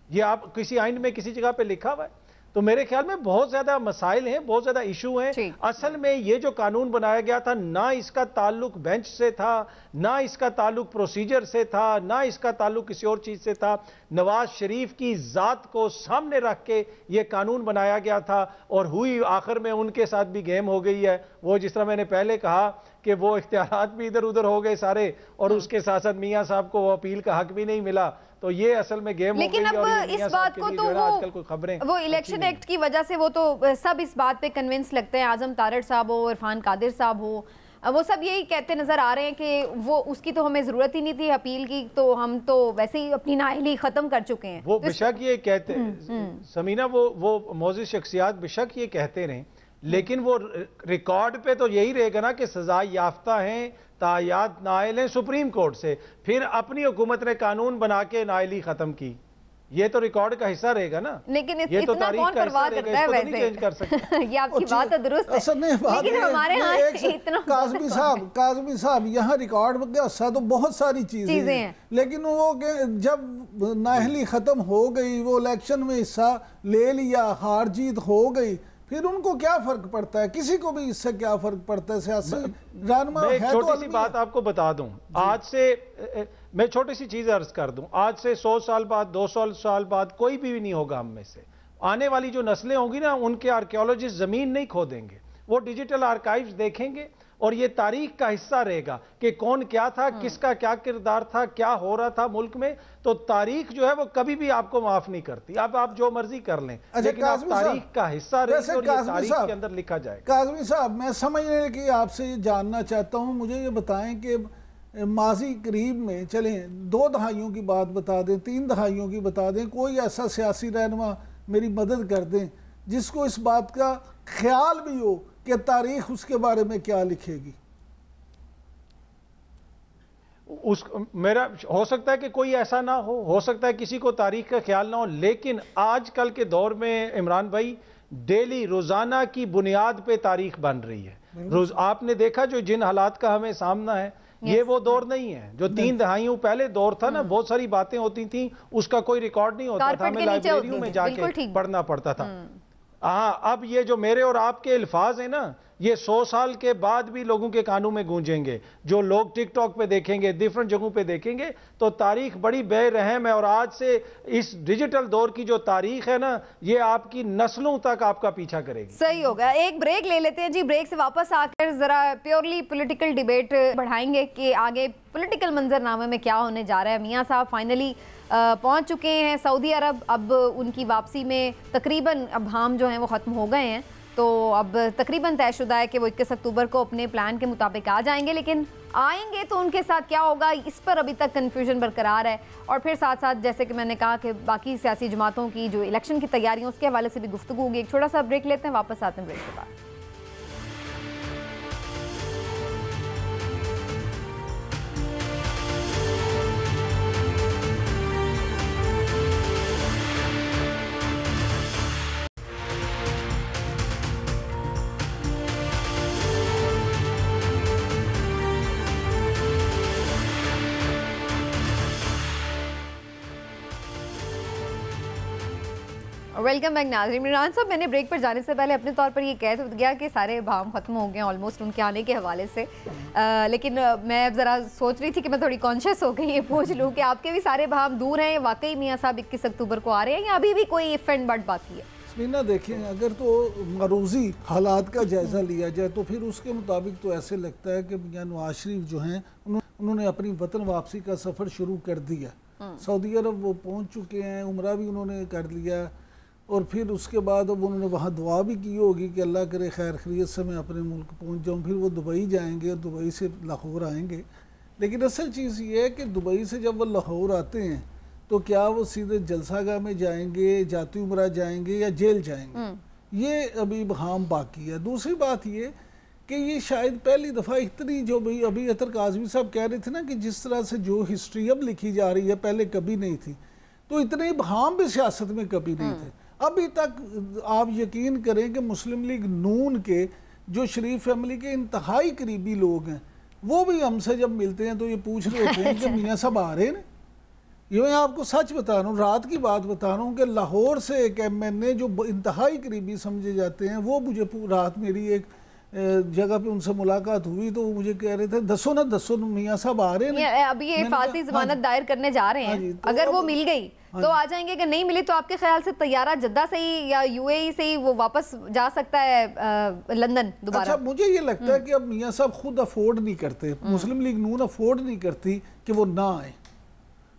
Speaker 3: ये आप किसी आइन में किसी जगह पे लिखा हुआ है? तो मेरे ख्याल में बहुत ज्यादा मसाइल हैं, बहुत ज्यादा इशू हैं। असल में ये जो कानून बनाया गया था, ना इसका ताल्लुक बेंच से था, ना इसका ताल्लुक प्रोसीजर से था, ना इसका ताल्लुक किसी और चीज से था। नवाज शरीफ की जात को सामने रख के ये कानून बनाया गया था और हुई आखिर में उनके साथ भी गेम हो गई है। वो जिस तरह मैंने पहले कहा कि वो इख्तियारात भी इधर उधर हो गए सारे, और उसके साथ साथ मियां साहब को वो अपील का हक भी नहीं मिला। तो ये असल में गेम
Speaker 1: लेकिन
Speaker 3: हो गई।
Speaker 1: अब इस बात को तो
Speaker 3: आजकल कोई खबरें
Speaker 1: वो इलेक्शन एक्ट की वजह से वो तो सब इस बात पे कन्विंस लगते हैं, आजम तारड़ साहब हो, इरफान कादिर साहब हो, वो सब यही कहते नजर आ रहे हैं कि वो उसकी तो हमें जरूरत ही नहीं थी अपील की, तो हम तो वैसे ही अपनी नाअहली खत्म कर चुके हैं।
Speaker 3: वो बेशक ये कहते समीना, वो मौजूद शख्सियात बेशक ये कहते रहे, लेकिन वो रिकॉर्ड पे तो यही रहेगा ना कि सजा याफ्ता हैं, तायात नाइल हैं सुप्रीम कोर्ट से, फिर अपनी हुकूमत ने कानून बना के नाइली खत्म की। ये तो रिकॉर्ड का हिस्सा रहेगा ना।
Speaker 1: लेकिन
Speaker 3: ये तो
Speaker 1: इतना कौन परवाह करता है वैसे?
Speaker 3: चेंज कर सकते
Speaker 1: ये आपकी बात तो दुरुस्त है, लेकिन हमारे यहाँ इतना
Speaker 2: काज़मी साहब यहाँ रिकॉर्ड का हिस्सा तो बहुत सारी चीजें हैं, लेकिन वो जब नाअहली खत्म हो गई, वो इलेक्शन में हिस्सा ले लिया, हार जीत हो गई, फिर उनको क्या फर्क पड़ता है? किसी को भी इससे क्या फर्क पड़ता है? सियासी रहनुमा है। तो
Speaker 3: छोटी सी बात आपको बता दूं, आज से मैं छोटी सी चीज अर्ज कर दूं, आज से 100 साल बाद, 200 साल बाद कोई भी नहीं होगा हम में से। आने वाली जो नस्लें होंगी ना, उनके आर्कियोलॉजिस्ट जमीन नहीं खोदेंगे, वो डिजिटल आर्काइव्स देखेंगे और ये तारीख का हिस्सा रहेगा कि कौन क्या था, किसका क्या किरदार था, क्या हो रहा था मुल्क में। तो तारीख जो है वो कभी भी आपको माफ नहीं करती। अब आप जो मर्जी कर लें, लेकिन आप तारीख का हिस्सा रहेंगे और ये तारीख के अंदर लिखा जाएगा।
Speaker 2: काज़मी साहब, मैं समझने की आपसे ये जानना चाहता हूँ, मुझे ये बताएं कि माजी करीब में, चलें 2 दहाइयों की बात बता दें, 3 दहाइयों की बता दें, कोई ऐसा सियासी रहनुमा मेरी मदद कर दें जिसको इस बात का ख्याल भी हो कि तारीख उसके बारे में क्या लिखेगी।
Speaker 3: मेरा हो सकता है कि कोई ऐसा ना हो सकता है किसी को तारीख का ख्याल ना हो, लेकिन आजकल के दौर में इमरान भाई डेली रोजाना की बुनियाद पे तारीख बन रही है। आपने देखा जो जिन हालात का हमें सामना है, ये वो दौर नहीं है जो 3 दहाइयों पहले दौर था ना। बहुत सारी बातें होती थी, उसका कोई रिकॉर्ड नहीं होता था, हमें लाइब्रेरियों में जाके पढ़ना पड़ता था। हाँ, अब ये जो मेरे और आपके अल्फाज हैं ना, ये 100 साल के बाद भी लोगों के कानों में गूंजेंगे। जो लोग टिकटॉक पे देखेंगे, डिफरेंट जगहों पे देखेंगे, तो तारीख बड़ी बेरहम है। और आज से इस डिजिटल दौर की जो तारीख है ना, ये आपकी नस्लों तक आपका पीछा करेगी।
Speaker 1: सही होगा। एक ब्रेक ले लेते हैं जी। ब्रेक से वापस आकर जरा प्योरली पॉलिटिकल डिबेट बढ़ाएंगे कि आगे पॉलिटिकल मंजरनामे में क्या होने जा रहा है। मियां साहब फाइनली पहुंच चुके हैं सऊदी अरब। अब उनकी वापसी में तकरीबन अब हम जो हैं वो ख़त्म हो गए हैं, तो अब तकरीबन तयशुदा है कि वो 21 अक्टूबर को अपने प्लान के मुताबिक आ जाएंगे। लेकिन आएंगे तो उनके साथ क्या होगा, इस पर अभी तक कन्फ्यूजन बरकरार है। और फिर साथ साथ जैसे कि मैंने कहा कि बाकी सियासी जमातों की जो इलेक्शन की तैयारियां, उसके हवाले से भी गुफ्तगू होगी। एक छोटा सा ब्रेक लेते हैं, वापस आते हैं ब्रेक के बाद। वेलकम बैक नाज़रीन। इमरान साहब, मैंने ब्रेक पर जाने से पहले अपने तौर पर ये कह गया कि सारे भाम खत्म हो गए ऑलमोस्ट उनके आने के हवाले से, लेकिन मैं अब ज़रा सोच रही थी कि मैं थोड़ी कॉन्शियस हो गई ये पूछ लूँ कि आपके भी सारे भाम दूर हैं, वाकई मियाँ साहब 21 अक्टूबर को आ रहे हैं या अभी भी कोई इफ एंड बट बाकी है?
Speaker 2: समीना देखें, अगर तो मरूजी हालात का जायज़ा लिया जाए तो फिर उसके मुताबिक तो ऐसे लगता है कि मियाँ नवाज शरीफ जो हैं उन्होंने अपनी वतन वापसी का सफ़र शुरू कर दिया। सऊदी अरब वो पहुंच चुके हैं, उम्रा भी उन्होंने कर लिया और फिर उसके बाद अब उन्होंने वहाँ दुआ भी की होगी कि अल्लाह करे खैर खैरियत से मैं अपने मुल्क पहुंच जाऊँ। फिर वो दुबई जाएंगे और दुबई से लाहौर आएंगे। लेकिन असल चीज़ ये है कि दुबई से जब वो लाहौर आते हैं तो क्या वो सीधे जलसागाह में जाएंगे, जाती उम्रा जाएंगे या जेल जाएंगे, ये अभी बहाम बाकी है। दूसरी बात ये कि ये शायद पहली दफ़ा इतनी जो भाई अभी अतर काज़मी साहब कह रहे थे ना कि जिस तरह से जो हिस्ट्री अब लिखी जा रही है पहले कभी नहीं थी, तो इतने बहाम भी सियासत में कभी नहीं थे। अभी तक आप यकीन करें कि मुस्लिम लीग नून के जो शरीफ फैमिली के इंतहाई करीबी लोग हैं वो भी हमसे जब मिलते हैं तो ये पूछ रहे होते हैं कि मियाँ साहब आ रहे हैं। ये मैं आपको सच बता रहा हूँ, रात की बात बता रहा हूँ कि लाहौर से एक MNA जो इंतहाई करीबी समझे जाते हैं वो मुझे रात मेरी एक जगह पे उनसे मुलाकात हुई तो वो मुझे कह रहे थे दसो मियाँ साहब आ रहे हैं।
Speaker 1: अभी ये फालती जमानत दायर करने जा रहे हैं, तो अगर वो मिल गई तो आ जाएंगे, अगर नहीं मिली तो आपके ख्याल से तैयारा जद्दा से ही या UAE से ही वो वापस जा सकता है लंदन दोबारा?
Speaker 2: अच्छा, मुझे ये लगता है कि अब मियाँ साहब खुद अफोर्ड नहीं करते, मुस्लिम लीग नून अफोर्ड नहीं करती कि वो ना आए।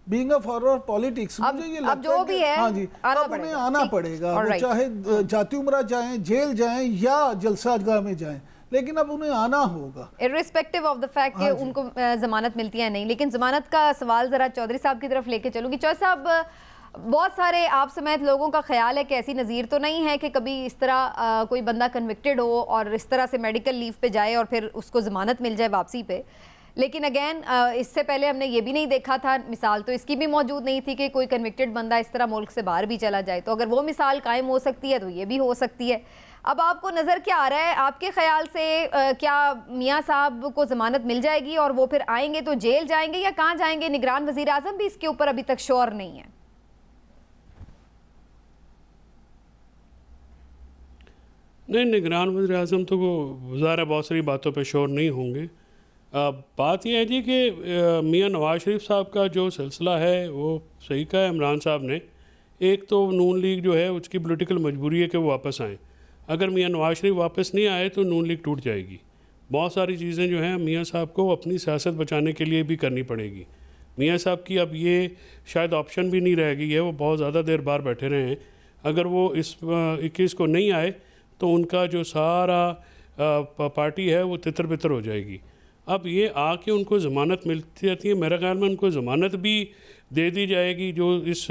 Speaker 2: बीइंग अ फॉरवर्ड पॉलिटिक्स मुझे ये लगता
Speaker 1: जो भी है,
Speaker 2: हाँ जी, अब उन्हें आना पड़ेगा, वो चाहे जाती उम्रा जाएं, जेल जाएं या जलसागाह में जाएं, लेकिन अब उन्हें आना होगा
Speaker 1: इर्रिस्पेक्टिव ऑफ द फैक्ट कि उनको जमानत मिलती है नहीं। लेकिन जमानत का सवाल जरा चौधरी साहब की तरफ लेके चलूंगी। चौधरी साहब, बहुत सारे आप समेत लोगों का ख्याल है कि ऐसी नज़ीर तो नहीं है कि कभी इस तरह कोई बंदा कन्विक्टेड हो और इस तरह से मेडिकल लीव पे जाए और फिर उसको ज़मानत मिल जाए वापसी पे। लेकिन अगेन इससे पहले हमने ये भी नहीं देखा था, मिसाल तो इसकी भी मौजूद नहीं थी कि कोई कन्विक्टेड बंदा इस तरह मुल्क से बाहर भी चला जाए। तो अगर वो मिसाल कायम हो सकती है तो ये भी हो सकती है। अब आपको नज़र क्या आ रहा है, आपके ख्याल से क्या मियाँ साहब को ज़मानत मिल जाएगी और वो फिर आएंगे तो जेल जाएंगे या कहाँ जाएंगे? निगरान वज़ीर आज़म भी इसके ऊपर अभी तक श्योर नहीं है।
Speaker 4: नहीं, निगरान वज़ीर आज़म तो वो ज़ाहिर बहुत सारी बातों पे श्योर नहीं होंगे। बात यह है जी कि मियाँ नवाज शरीफ साहब का जो सिलसिला है वो सही कहा है इमरान साहब ने। एक तो नून लीग जो है उसकी पॉलिटिकल मजबूरी है कि वो वापस आएँ। अगर मियाँ नवाज शरीफ वापस नहीं आए तो नून लीग टूट जाएगी। बहुत सारी चीज़ें जो हैं मियाँ साहब को अपनी सियासत बचाने के लिए भी करनी पड़ेगी। मियाँ साहब की अब ये शायद ऑप्शन भी नहीं रह गई है, वो बहुत ज़्यादा देर बाहर बैठे रहे हैं। अगर वो इस 21 को नहीं आए तो उनका जो सारा पार्टी है वो तितर बितर हो जाएगी। अब ये आके उनको ज़मानत मिलती रहती है, मेरे ख्याल में उनको ज़मानत भी दे दी जाएगी। जो इस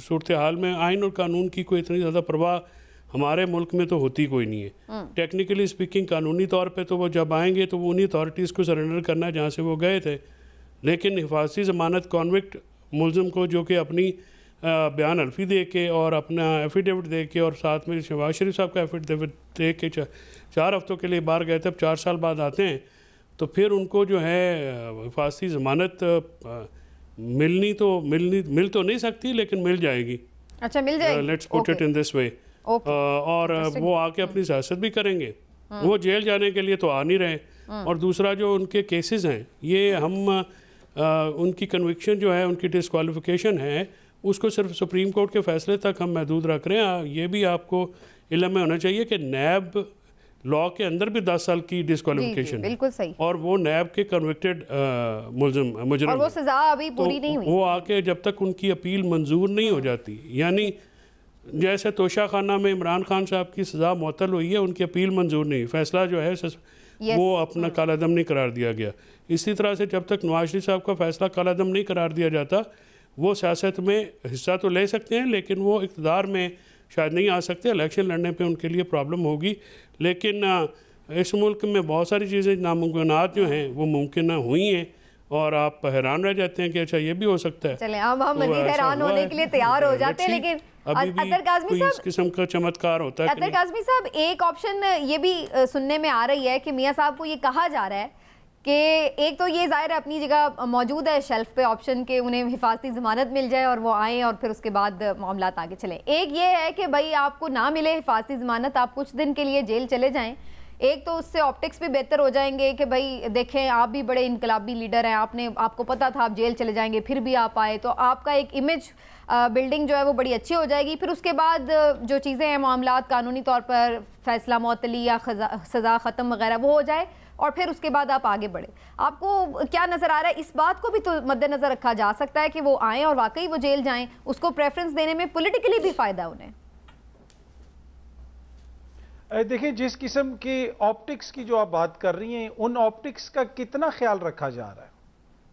Speaker 4: सूरत हाल में आइन और कानून की कोई इतनी ज़्यादा परवाह हमारे मुल्क में तो होती कोई नहीं है। टेक्निकली स्पीकिंग कानूनी तौर पे तो वो जब आएंगे तो वो उन्हीं अथॉरिटीज़ को सरेंडर करना है जहाँ से वो गए थे। लेकिन हिफाजती ज़मानत कॉन्विक्ट मुलज़िम को जो कि अपनी बयान अल्फी दे के और अपना एफिडेविट दे के और साथ में शहबाज शरीफ साहब का एफिडेविट दे के 4 हफ्तों के लिए बाहर गए थे, अब 4 साल बाद आते हैं तो फिर उनको जो है हिफाजती ज़मानत मिल तो नहीं सकती लेकिन मिल जाएगी।
Speaker 1: अच्छा, मिल जाएगी।
Speaker 4: Let's put it in this way. और वो आके अपनी सियासत भी करेंगे। वो जेल जाने के लिए तो आ नहीं रहे। और दूसरा जो उनके केसेस हैं ये हम उनकी कन्विक्शन जो है, उनकी डिस्क्वालिफिकेशन है, उसको सिर्फ सुप्रीम कोर्ट के फैसले तक हम महदूद रख रहे हैं। ये भी आपको इल्म में होना चाहिए कि नैब लॉ के अंदर भी 10 साल की डिस्क्वालिफिकेशन है।
Speaker 1: बिल्कुल सही।
Speaker 4: और वो नैब के कन्विक्टेड मुजरिम
Speaker 1: और वो सज़ा अभी पूरी नहीं हुई।
Speaker 4: वो आके जब तक उनकी अपील मंजूर नहीं हो जाती, यानी जैसे तोशा खाना में इमरान खान साहब की सज़ा मुअत्तल हुई है, उनकी अपील मंजूर नहीं, फैसला जो है वो अपना कालादम नहीं करार दिया गया। इसी तरह से जब तक नवाज शरीफ साहब का फैसला कालादम नहीं करार दिया जाता, वो सियासत में हिस्सा तो ले सकते हैं लेकिन वो इक़्तिदार में शायद नहीं आ सकते। इलेक्शन लड़ने पे उनके लिए प्रॉब्लम होगी। लेकिन इस मुल्क में बहुत सारी चीज़ें नामुमकिनात जो हैं वो मुमकिन हुई हैं और आप हैरान रह जाते हैं कि अच्छा ये भी हो सकता है।
Speaker 1: चलें, अब हम मज़ीद हैरान होने के लिए तैयार हो जाते हैं। लेकिन अतर काज़मी साहब,
Speaker 4: इस किस्म का चमत्कार होता है।
Speaker 1: अतर काज़मी साहब, एक ऑप्शन ये भी सुनने में आ रही है कि मियाँ साहब को ये कहा जा रहा है कि एक तो ये ज़ाहिर है अपनी जगह मौजूद है शेल्फ पे ऑप्शन के उन्हें हिफाजती ज़मानत मिल जाए और वो आएँ और फिर उसके बाद मामला आगे चलें। एक ये है कि भाई आपको ना मिले हिफाजती ज़मानत, आप कुछ दिन के लिए जेल चले जाएँ। एक तो उससे ऑप्टिक्स भी बेहतर हो जाएंगे कि भाई देखें आप भी बड़े इनकलाबी लीडर हैं, आपको पता था आप जेल चले जाएंगे फिर भी आप आए, तो आपका एक इमेज बिल्डिंग जो है वो बड़ी अच्छी हो जाएगी। फिर उसके बाद जो चीज़ें हैं मामलात कानूनी तौर पर फैसला मअतली या सज़ा ख़त्म वगैरह वो हो जाए और फिर उसके बाद आप आगे बढ़े। आपको क्या नज़र आ रहा है, इस बात को भी तो मद्देनज़र रखा जा सकता है कि वो आएँ और वाकई वो जेल जाएँ, उसको प्रेफरेंस देने में पॉलिटिकली भी फ़ायदा उन्हें।
Speaker 3: देखिए जिस किस्म की ऑप्टिक्स की जो आप बात कर रही हैं, उन ऑप्टिक्स का कितना ख्याल रखा जा रहा है।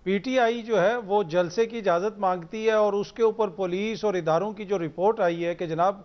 Speaker 3: पीटीआई जो है वो जलसे की इजाज़त मांगती है और उसके ऊपर पुलिस और इदारों की जो रिपोर्ट आई है कि जनाब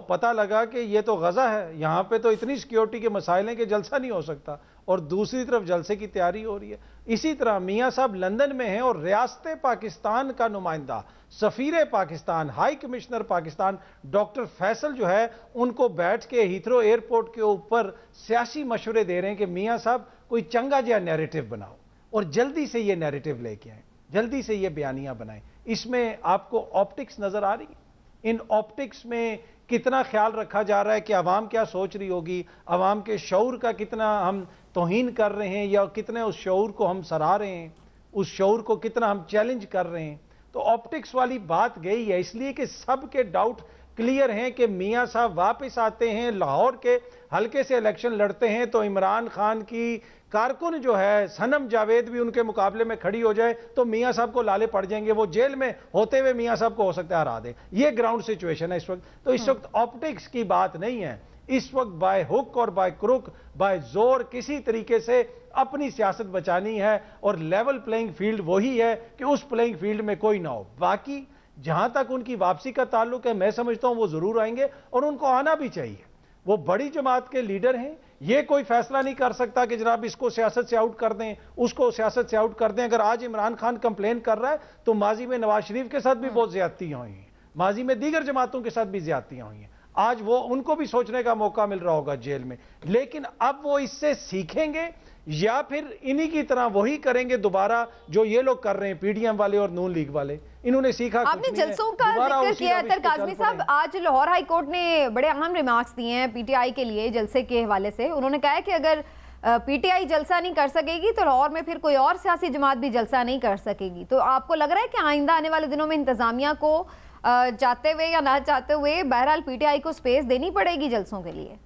Speaker 3: पता लगा कि ये तो गज़ा है, यहाँ पे तो इतनी सिक्योरिटी के मसाइल हैं कि जलसा नहीं हो सकता, और दूसरी तरफ जलसे की तैयारी हो रही है। इसी तरह मियाँ साहब लंदन में हैं और रियासत पाकिस्तान का नुमाइंदा सफीर Pakistan, High Commissioner Pakistan doctor Faisal जो है उनको बैठ के हीथ्रो एयरपोर्ट के ऊपर सियासी मशवरे दे रहे हैं कि मियाँ साहब कोई चंगा जहा नैरेटिव बनाओ और जल्दी से ये नैरेटिव लेके आए, जल्दी से ये बयानियां बनाएं। इसमें आपको ऑप्टिक्स नजर आ रही है। इन ऑप्टिक्स में कितना ख्याल रखा जा रहा है कि अवाम क्या सोच रही होगी, अवाम के शऊर का कितना हम तौहीन कर रहे हैं या कितने उस शऊर को हम सराह रहे हैं, उस शऊर को कितना हम चैलेंज कर रहे हैं। तो ऑप्टिक्स वाली बात गई है, इसलिए कि सबके डाउट क्लियर हैं कि मियाँ साहब वापस आते हैं, लाहौर के हल्के से इलेक्शन लड़ते हैं तो इमरान खान की कारकुन जो है सनम जावेद भी उनके मुकाबले में खड़ी हो जाए तो मियाँ साहब को लाले पड़ जाएंगे, वो जेल में होते हुए मियाँ साहब को हो सकता है हरा दे। ये ग्राउंड सिचुएशन है इस वक्त। तो इस वक्त ऑप्टिक्स की बात नहीं है, इस वक्त बाय हुक और बाय क्रुक, बाय जोर किसी तरीके से अपनी सियासत बचानी है और लेवल प्लेइंग फील्ड वही है कि उस प्लेइंग फील्ड में कोई ना हो। बाकी जहां तक उनकी वापसी का ताल्लुक है, मैं समझता हूं वो जरूर आएंगे और उनको आना भी चाहिए। वो बड़ी जमात के लीडर हैं, ये कोई फैसला नहीं कर सकता कि जनाब इसको सियासत से आउट कर दें, उसको सियासत से आउट कर दें। अगर आज इमरान खान कंप्लेन कर रहा है तो माजी में नवाज शरीफ के साथ भी बहुत ज्यादतियां हुई हैं, माजी में दीगर जमातों के साथ भी ज्यादतियां हुई हैं। आज वो उनको भी सोचने का मौका मिल रहा होगा जेल में, लेकिन अब वो इससे सीखेंगे या फिर इन्हीं की तरह वही करेंगे दोबारा जो ये लोग कर रहे हैं, पीडीएम वाले और नून लीग वाले। इन्होंने सीखा।
Speaker 1: आपने जलसों का जिक्र किया तर काज़मी साहब, आज लाहौर हाई कोर्ट ने बड़े अहम रिमार्क्स दिए हैं पीटीआई के लिए जलसे के हवाले से। उन्होंने कहा है कि अगर पीटीआई जलसा नहीं कर सकेगी तो लाहौर में फिर कोई और सियासी जमात भी जलसा नहीं कर सकेगी। तो आपको लग रहा है कि आइंदा आने वाले दिनों में इंतजामिया को चाहते हुए या ना चाहते हुए बहरहाल पीटीआई को स्पेस देनी पड़ेगी जलसों के लिए?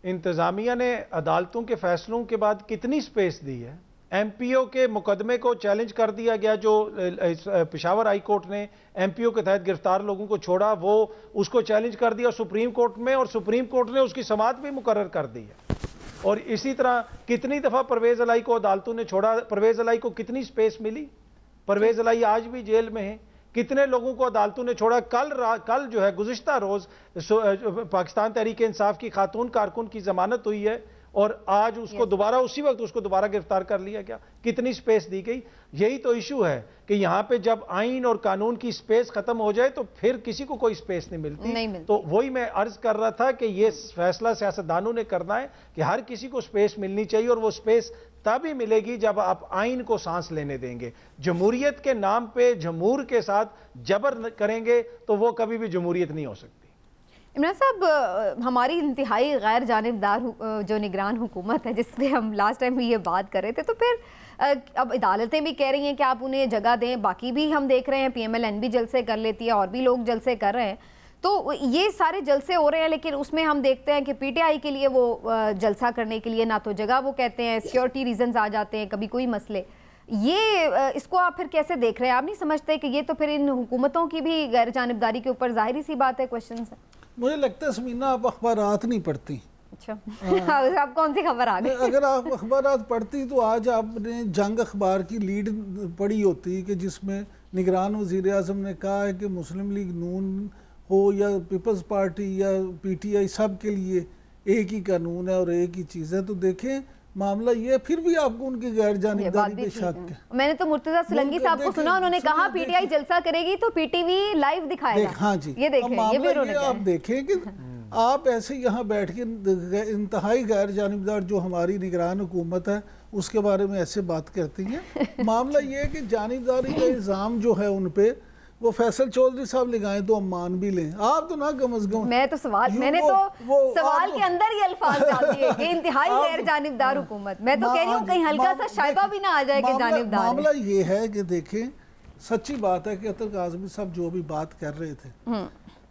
Speaker 3: इंतजामिया ने अदालतों के फैसलों के बाद कितनी स्पेस दी है। एमपीओ के मुकदमे को चैलेंज कर दिया गया, जो पेशावर हाई कोर्ट ने एमपीओ के तहत गिरफ्तार लोगों को छोड़ा, वो उसको चैलेंज कर दिया सुप्रीम कोर्ट में और सुप्रीम कोर्ट ने उसकी समाअत भी मुकर्रर कर दी है। और इसी तरह कितनी दफा परवेज अलाई को अदालतों ने छोड़ा, परवेज अलाई को कितनी स्पेस मिली। परवेज अलाई आज भी जेल में है। कितने लोगों को अदालतों ने छोड़ा। कल जो है गुज़िश्ता रोज पाकिस्तान तहरीक इंसाफ की खातून कारकुन की जमानत हुई है और आज उसको दोबारा उसी वक्त उसको दोबारा गिरफ्तार कर लिया गया। कितनी स्पेस दी गई। यही तो इशू है कि यहां पे जब आइन और कानून की स्पेस खत्म हो जाए तो फिर किसी को कोई स्पेस नहीं मिलती। तो वही मैं अर्ज कर रहा था कि ये फैसला सियासतदानों ने करना है कि हर किसी को स्पेस मिलनी चाहिए और वो स्पेस तभी मिलेगी जब आप आइन को सांस लेने देंगे। जमहूरियत के नाम पे जमहूर के साथ जबर करेंगे तो वो कभी भी जमहूरियत नहीं हो सकती।
Speaker 1: इमरान साहब, हमारी इंतहाई गैर जानिबदार जो निगरान हुकूमत है जिसपे हम लास्ट टाइम भी ये बात कर रहे थे, तो फिर अब अदालतें भी कह रही हैं कि आप उन्हें जगह दें। बाकी भी हम देख रहे हैं PMLN भी जलसे कर लेती है और भी लोग जलसे कर रहे हैं। तो ये सारे जलसे हो रहे हैं लेकिन उसमें हम देखते हैं कि PTI के लिए वो जलसा करने के लिए ना तो जगह वो कहते हैं, सिक्योरिटी रीजंस आ जाते हैं, कभी कोई मसले। ये इसको आप फिर कैसे देख रहे हैं? आप नहीं समझते कि ये तो फिर इन हुकूमतों की भी गैर जानिबदारी के ऊपर जाहिर सी बात है क्वेश्चन है?
Speaker 2: मुझे लगता है समीना आप अखबारात नहीं पढ़ती।
Speaker 1: अच्छा आप कौन सी खबर आ गई?
Speaker 2: अगर आप अखबारात पढ़ती तो आज आपने जंग अखबार की लीड पढ़ी होती कि जिसमें निगरान वज़ीर आज़म ने कहा है कि मुस्लिम लीग नून हो या पीपल्स पार्टी या PTI सब के लिए एक ही कानून है और एक ही चीज़ है। तो देखें मामला ये फिर भी आपको उनकी गैर जानिबदारी पे शक है।
Speaker 1: मैंने तो मुर्तजा सुलंगी साहब को सुना, उन्होंने कहा PTI जलसा करेगी तो PTV लाइव दिखाएगा।
Speaker 2: हाँ जी,
Speaker 1: ये देखें, ये भी उन्होंने
Speaker 2: आप देखें कि आप ऐसे यहाँ बैठ के इंतहाई गैर जानिबदार जो हमारी निगरान हुकूमत है उसके बारे में ऐसे बात करती हैं। मामला ये है कि जानिबदारी का इल्ज़ाम जो है उन पे वो फैसल चौधरी साहब लगाएं तो हम मान भी लें, आप तो ना कम अज कम।
Speaker 1: मैं तो सवाल मैंने तो सवाल के अंदर ही अल्फाज डाल दिए कि इंतहाई गैर जानिबदार हुकूमत। मैं तो कह रही हूँ कहीं हल्का सा शायबा भी ना आ जाए कि जानिबदार।
Speaker 2: मामला ये है कि देखें, सच्ची बात है कि अतर काज़मी साहब जो भी बात कर रहे थे,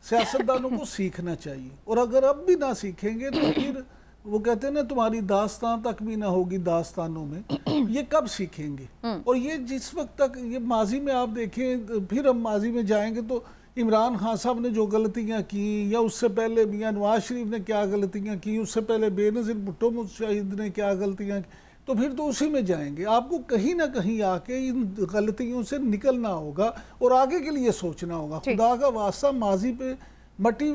Speaker 2: सियासतदानों को सीखना चाहिए, और अगर अब भी ना सीखेंगे तो फिर वो कहते हैं ना तुम्हारी दास्तान तक भी ना होगी दास्तानों में, ये कब सीखेंगे। और ये जिस वक्त तक ये माजी में आप देखें, फिर हम माजी में जाएंगे तो इमरान खान साहब ने जो गलतियां की, या उससे पहले मियां नवाज शरीफ ने क्या गलतियां की, उससे पहले बेनज़ीर भुट्टो मुजाहिद ने क्या गलतियां की, तो फिर तो उसी में जाएंगे। आपको कहीं ना कहीं आके इन गलतियों से निकलना होगा और आगे के लिए सोचना होगा। खुदा का वास्ता माजी पे मट्टी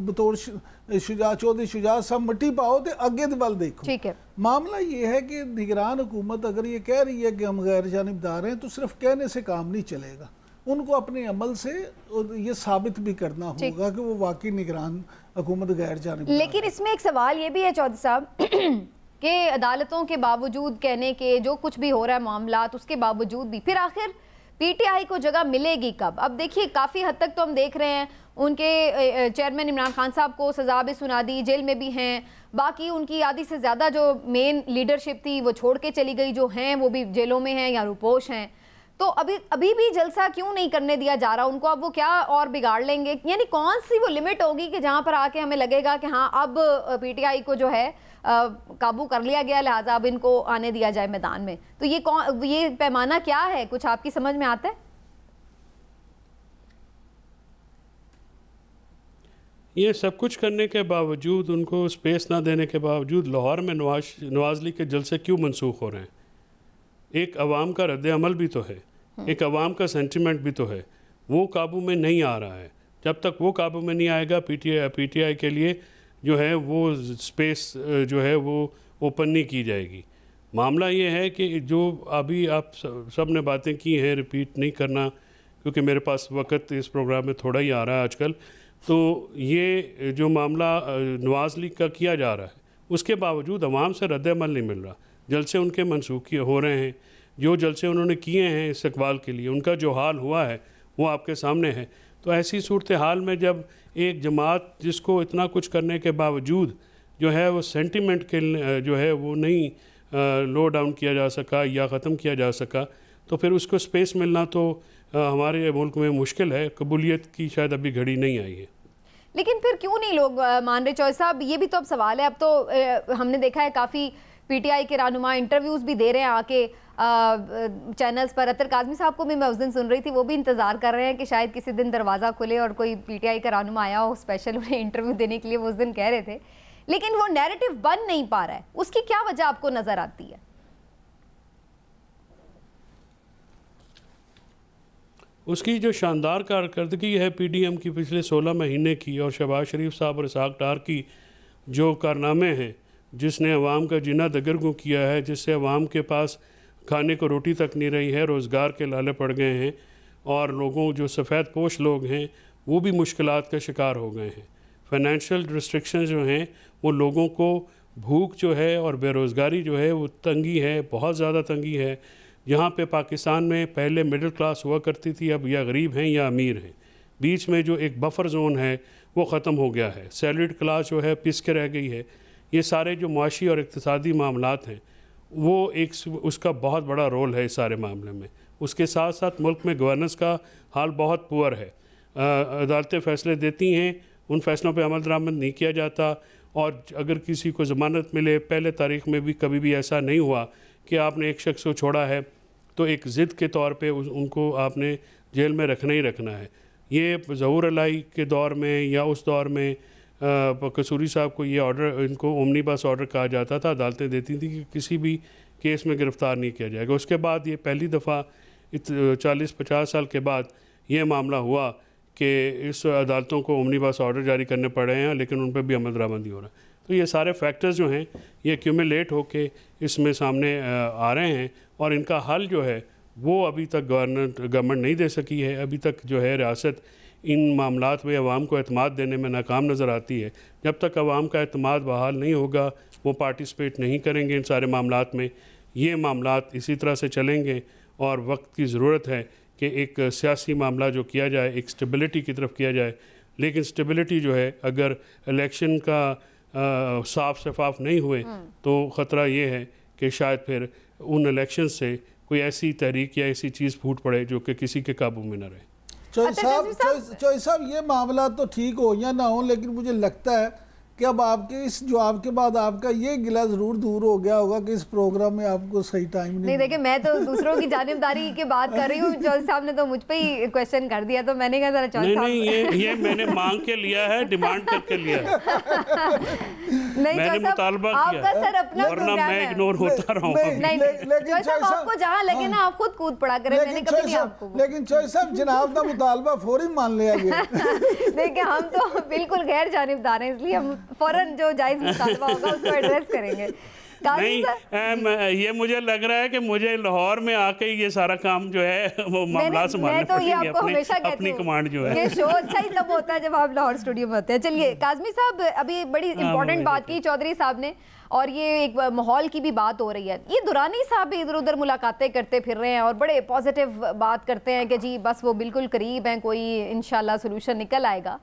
Speaker 2: बतौर चौधरी शुजा साहब मट्टी पाओ तो आगे दे वाल देखो।
Speaker 1: ठीक है,
Speaker 2: मामला ये है कि निगरान हुकूमत अगर ये कह रही है कि हम गैर जानिबदार हैं तो सिर्फ कहने से काम नहीं चलेगा, उनको अपने अमल से ये साबित भी करना होगा कि वो वाकई निगरान हुकूमत गैर जानिबदार।
Speaker 1: लेकिन इसमें एक सवाल ये भी है चौधरी साहब कि अदालतों के बावजूद कहने के जो कुछ भी हो रहा है मामला, उसके बावजूद भी फिर आखिर पीटीआई को जगह मिलेगी कब? अब देखिए काफ़ी हद तक तो हम देख रहे हैं उनके चेयरमैन इमरान खान साहब को सजा भी सुना दी, जेल में भी हैं, बाकी उनकी आधी से ज़्यादा जो मेन लीडरशिप थी वो छोड़ के चली गई, जो हैं वो भी जेलों में हैं या रुपोश हैं। तो अभी भी जलसा क्यों नहीं करने दिया जा रहा उनको? अब वो क्या और बिगाड़ लेंगे? यानी कौन सी वो लिमिट होगी कि जहाँ पर आके हमें लगेगा कि हाँ अब पीटीआई को जो है काबू कर लिया गया, लिहाजा अब इनको आने दिया जाए मैदान में? तो ये पैमाना क्या है, कुछ आपकी समझ में आता है?
Speaker 4: ये सब कुछ करने के बावजूद, उनको स्पेस ना देने के बावजूद लाहौर में नवाज लीग के जलसे क्यों मनसूख हो रहे हैं? एक अवाम का रद्द अमल भी तो है, एक अवाम का सेंटिमेंट भी तो है, वो काबू में नहीं आ रहा है। जब तक वो काबू में नहीं आएगा पीटीआई के लिए जो है वो स्पेस जो है वो ओपन नहीं की जाएगी। मामला ये है कि जो अभी आप सब ने बातें की हैं, रिपीट नहीं करना क्योंकि मेरे पास वक्त इस प्रोग्राम में थोड़ा ही आ रहा है आजकल। तो ये जो मामला नवाज लीग का किया जा रहा है, उसके बावजूद अवाम से रद्द अमल नहीं मिल रहा। जलसे उनके मनसूख हो रहे हैं, जो जलसे उन्होंने किए हैं इस्तकबाल के लिए, उनका जो हाल हुआ है वो आपके सामने है। तो ऐसी सूरत हाल में जब एक जमात जिसको इतना कुछ करने के बावजूद जो है वो सेंटिमेंट के जो है वो नहीं लो डाउन किया जा सका या ख़त्म किया जा सका, तो फिर उसको स्पेस मिलना तो हमारे मुल्क में मुश्किल है। कबूलियत की शायद अभी घड़ी नहीं आई है।
Speaker 1: लेकिन फिर क्यों नहीं लोग मान रहे? चौधरी साहब ये भी तो अब सवाल है। अब तो हमने देखा है काफ़ी पीटीआई के रहनुमा इंटरव्यूज़ भी दे रहे हैं आके चैनल्स पर। अतर काज़मी साहब को भी मैं उस दिन सुन रही थी, वो भी इंतज़ार कर रहे हैं कि शायद किसी दिन दरवाज़ा खुले और कोई पीटीआई का रहनुमा आया हो स्पेशल उन्हें इंटरव्यू देने के लिए, वो उस दिन कह रहे थे। लेकिन वो नैरेटिव बन नहीं पा रहा है, उसकी क्या वजह आपको नज़र आती है?
Speaker 4: उसकी जो शानदार कारकर्दगी है पीडीएम की पिछले 16 महीने की, और शहबाज शरीफ साहब और इसहाक डार की जो कारनामे हैं, जिसने अवाम का जीना दगरगू किया है, जिससे अवाम के पास खाने को रोटी तक नहीं रही है, रोज़गार के लाले पड़ गए हैं, और लोगों जो सफ़ेद पोश लोग हैं वो भी मुश्किलात का शिकार हो गए हैं। फाइनेंशियल रिस्ट्रिक्शन जो हैं वो लोगों को भूख जो है और बेरोज़गारी जो है वो तंगी है, बहुत ज़्यादा तंगी है। जहाँ पे पाकिस्तान में पहले मिडिल क्लास हुआ करती थी, अब या गरीब हैं या अमीर हैं, बीच में जो एक बफर जोन है वो ख़त्म हो गया है। सैलरीड क्लास जो है पिस के रह गई है। ये सारे जो मुआशी और इक़्तिसादी मामलात हैं वो एक उसका बहुत बड़ा रोल है इस सारे मामले में। उसके साथ साथ मुल्क में गवर्नेंस का हाल बहुत पुअर है। अदालतें फ़ैसले देती हैं, उन फैसलों पे अमल दरामद नहीं किया जाता, और अगर किसी को ज़मानत मिले, पहले तारीख़ में भी कभी भी ऐसा नहीं हुआ कि आपने एक शख्स को छोड़ा है तो एक ज़िद के तौर पे उनको आपने जेल में रखना ही रखना है। ये ज़हूर अलाई के दौर में या उस दौर में कसूरी साहब को ये ऑर्डर, इनको ओमनीबस ऑर्डर कहा जाता था, अदालतें देती थी कि किसी भी केस में गिरफ़्तार नहीं किया जाएगा। उसके बाद ये पहली दफ़ा 40-50 साल के बाद ये मामला हुआ कि इस अदालतों को ओमनीबस ऑर्डर जारी करने पड़े हैं, लेकिन उन पर भी अमल दरामद नहीं हो रहा। तो ये सारे फैक्टर्स जो हैं ये एक्यूमुलेट होके इसमें सामने आ रहे हैं, और इनका हल जो है वो अभी तक गवर्नमेंट नहीं दे सकी है। अभी तक जो है रियासत इन मामलात में अवाम को एतमाद देने में नाकाम नज़र आती है। जब तक अवाम का एतमाद बहाल नहीं होगा, वो पार्टिसिपेट नहीं करेंगे इन सारे मामलात में, ये मामलात इसी तरह से चलेंगे। और वक्त की ज़रूरत है कि एक सियासी मामला जो किया जाए, एक स्टेबिलिटी की तरफ किया जाए। लेकिन स्टेबिलिटी जो है, अगर इलेक्शन का साफ शफाफ नहीं हुए तो ख़तरा ये है कि शायद फिर उन इलेक्शन से कोई ऐसी तहरीक या ऐसी चीज़ फूट पड़े जो कि किसी के काबू में न रहे।
Speaker 2: चौधरी साहब ये मामला तो ठीक हो या ना हो, लेकिन मुझे लगता है कि अब आपके इस जवाब के बाद आपका ये गिला जरूर दूर हो गया होगा कि इस प्रोग्राम में आपको सही टाइम नहीं।
Speaker 1: देखिए, मैं तो दूसरों की जानिबदारी की बात कर रही हूँ, चौधरी साहब ने तो मुझ पे ही क्वेश्चन कर दिया, तो मैंने कहा जरा चौधरी साहब
Speaker 4: नहीं, ये मैंने मांग के लिया है, डिमांड करके लिया है। मैंने मुतालबा किया,
Speaker 1: आपका सर अपना
Speaker 4: वरना मैं इग्नोर होता रहा हूँ।
Speaker 1: चौधरी साहब आपको जहाँ लगे ना आप खुद कूद पड़ा करें, मैंने कभी नहीं आपको।
Speaker 2: लेकिन चौधरी साहब जनाब का मुतालबा फौरन मान लिया गया।
Speaker 1: देखिए, हम तो बिल्कुल गैर जानिबदार हैं, इसलिए हम फौरन जो जायज मुतालबा होगा उसको एड्रेस करेंगे।
Speaker 4: नहीं, ये मुझे लग रहा है कि मुझे लाहौर में आके ये सारा काम जो है वो मामला संभालना पड़ेगा, अपनी कमांड जो है।
Speaker 1: ये शो अच्छा ही तब होता है जब आप लाहौर स्टूडियो में होते हैं। चलिए काज़मी साहब, अभी बड़ी इंपॉर्टेंट बात की चौधरी साहब ने, और ये एक माहौल की भी बात हो रही है। ये दुरानी साहब भी इधर उधर मुलाकातें करते फिर रहे हैं और बड़े पॉजिटिव बात करते हैं कि जी बस वो बिल्कुल करीब हैं, कोई इंशाल्लाह सोल्यूशन निकल आएगा।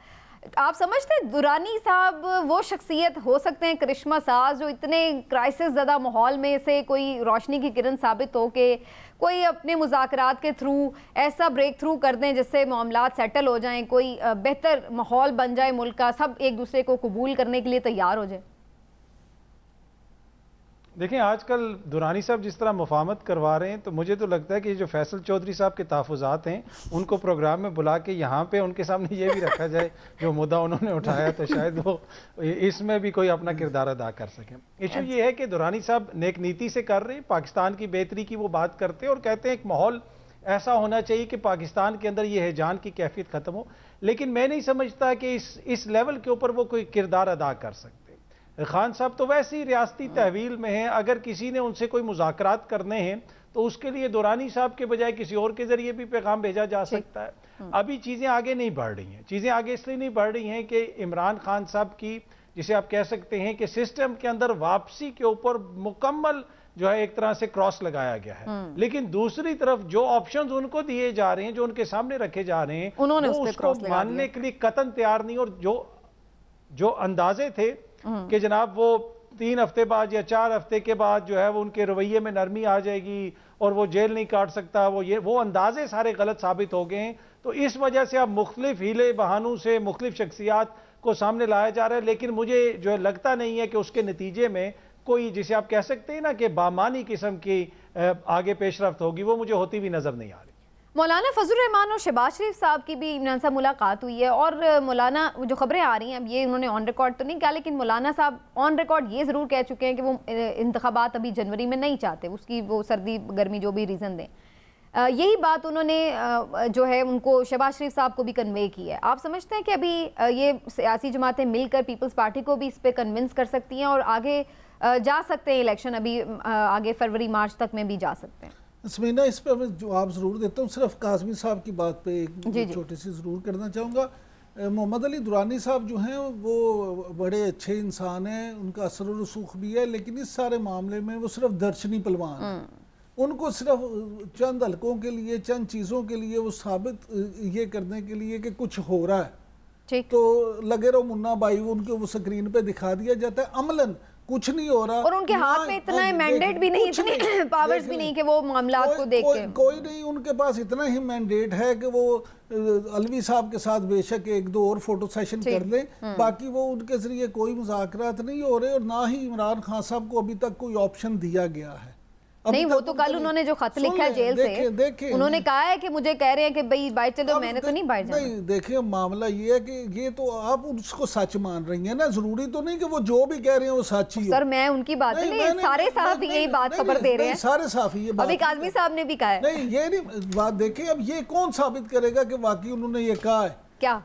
Speaker 1: आप समझते हैं दुरानी साहब वो शख्सियत हो सकते हैं करिश्मा साज, जो इतने क्राइसिस ज़दा माहौल में से कोई रोशनी की किरण साबित हो के कोई अपने मुज़ाकरात के थ्रू ऐसा ब्रेक थ्रू कर दें जिससे मामलात सेटल हो जाएं, कोई बेहतर माहौल बन जाए मुल्क का, सब एक दूसरे को कबूल करने के लिए तैयार हो जाए?
Speaker 3: देखें, आजकल दुरानी साहब जिस तरह मुफाहमत करवा रहे हैं, तो मुझे तो लगता है कि जो फैसल चौधरी साहब के तहफ़्फ़ुज़ात हैं उनको प्रोग्राम में बुला के यहाँ पे उनके सामने ये भी रखा जाए जो मुद्दा उन्होंने उठाया, तो शायद वो इसमें भी कोई अपना किरदार अदा कर सकें। इशू ये है कि दुरानी साहब नेक नीति से कर रहे हैं, पाकिस्तान की बेहतरी की वो बात करते हैं और कहते हैं एक माहौल ऐसा होना चाहिए कि पाकिस्तान के अंदर ये हिजान की कैफियत ख़त्म हो। लेकिन मैं नहीं समझता कि इस लेवल के ऊपर वो कोई किरदार अदा कर सकते। खान साहब तो वैसे ही रियासती तहवील में हैं, अगर किसी ने उनसे कोई मुज़ाकरात करने हैं तो उसके लिए दुरानी साहब के बजाय किसी और के जरिए भी पैगाम भेजा जा सकता है। अभी चीज़ें आगे नहीं बढ़ रही हैं। चीज़ें आगे इसलिए नहीं बढ़ रही हैं कि इमरान खान साहब की, जिसे आप कह सकते हैं कि सिस्टम के अंदर वापसी के ऊपर मुकम्मल जो है एक तरह से क्रॉस लगाया गया है। लेकिन दूसरी तरफ जो ऑप्शंस उनको दिए जा रहे हैं, जो उनके सामने रखे जा रहे हैं, उन्होंने उसको मानने के लिए कतन तैयार नहीं। और जो अंदाजे थे कि जनाब वो 3 हफ्ते बाद या 4 हफ्ते के बाद जो है वो उनके रवैये में नरमी आ जाएगी और वो जेल नहीं काट सकता, वो अंदाजे सारे गलत साबित हो गए हैं। तो इस वजह से अब मुख्तलिफ हीले बहानों से मुख्तलिफ शख्सियात को सामने लाया जा रहा है। लेकिन मुझे जो है लगता नहीं है कि उसके नतीजे में कोई, जिसे आप कह सकते हैं ना कि बामानी किस्म की आगे पेशरफ्त होगी, वो मुझे होती हुई नजर नहीं आ रही।
Speaker 1: मौलाना फजल रहमान और शहबाज शरीफ साहब की भी इमरान साहब मुलाकात हुई है, और मौलाना जो खबरें आ रही हैं, अब ये उन्होंने ऑन रिकॉर्ड तो नहीं कहा, लेकिन मौलाना साहब ऑन रिकॉर्ड ये ज़रूर कह चुके हैं कि वो इंतखाबात अभी जनवरी में नहीं चाहते, उसकी वो सर्दी गर्मी जो भी रीज़न दें। यही बात उन्होंने जो है उनको शहबाज शरीफ साहब को भी कन्वे की है। आप समझते हैं कि अभी ये सियासी जमातें मिलकर पीपल्स पार्टी को भी इस पर कन्विंस कर सकती हैं और आगे जा सकते हैं इलेक्शन, अभी आगे फरवरी मार्च तक में भी जा सकते हैं?
Speaker 2: समीना, इस पर मैं जवाब ज़रूर देता हूँ। सिर्फ काज़मी साहब की बात पे एक छोटी सी ज़रूर करना चाहूँगा। मोहम्मद अली दुरानी साहब जो हैं वो बड़े अच्छे इंसान हैं, उनका असर और रसूख भी है, लेकिन इस सारे मामले में वो सिर्फ दर्शनी पलवान हैं। उनको सिर्फ चंद हलकों के लिए, चंद चीज़ों के लिए वो साबित ये करने के लिए कि कुछ हो रहा है तो लगे रहो मुन्ना भाई, उनको वो स्क्रीन पे दिखा दिया जाता है, अमलन कुछ नहीं हो रहा। और
Speaker 1: उनके हाथ में इतना मैंडेट भी नहीं, इतनी पावर्स भी नहीं कि वो मामलात को देख के,
Speaker 2: कोई नहीं, उनके पास इतना ही मैंडेट है कि वो अलवी साहब के साथ बेशक 1-2 और फोटो सेशन कर लें, बाकी वो उनके जरिए कोई मुज़ाकरात नहीं हो रहे, और ना ही इमरान खान साहब को अभी तक कोई ऑप्शन दिया गया है।
Speaker 1: नहीं, वो तो कल उन्होंने जो खत लिखा है जेल से, उन्होंने कहा है कि मुझे कह रहे हैं कि भाई बाहर चलो, मैंने तो नहीं बाहर जाना।
Speaker 2: नहीं, देखिए मामला ये है कि ये तो आप उसको सच मान रही हैं ना, जरूरी तो नहीं कि वो जो भी कह रहे हैं वो सच ही हो।
Speaker 1: सर मैं उनकी बात नहीं, सारे साहब यही बात खबर दे रहे हैं,
Speaker 2: सारे साफ ये बात,
Speaker 1: अभी काज़मी साहब ने भी कहा है।
Speaker 2: नहीं, ये नहीं बात, देखिए अब ये कौन साबित करेगा कि वाकई उन्होंने ये कहा है
Speaker 1: क्या,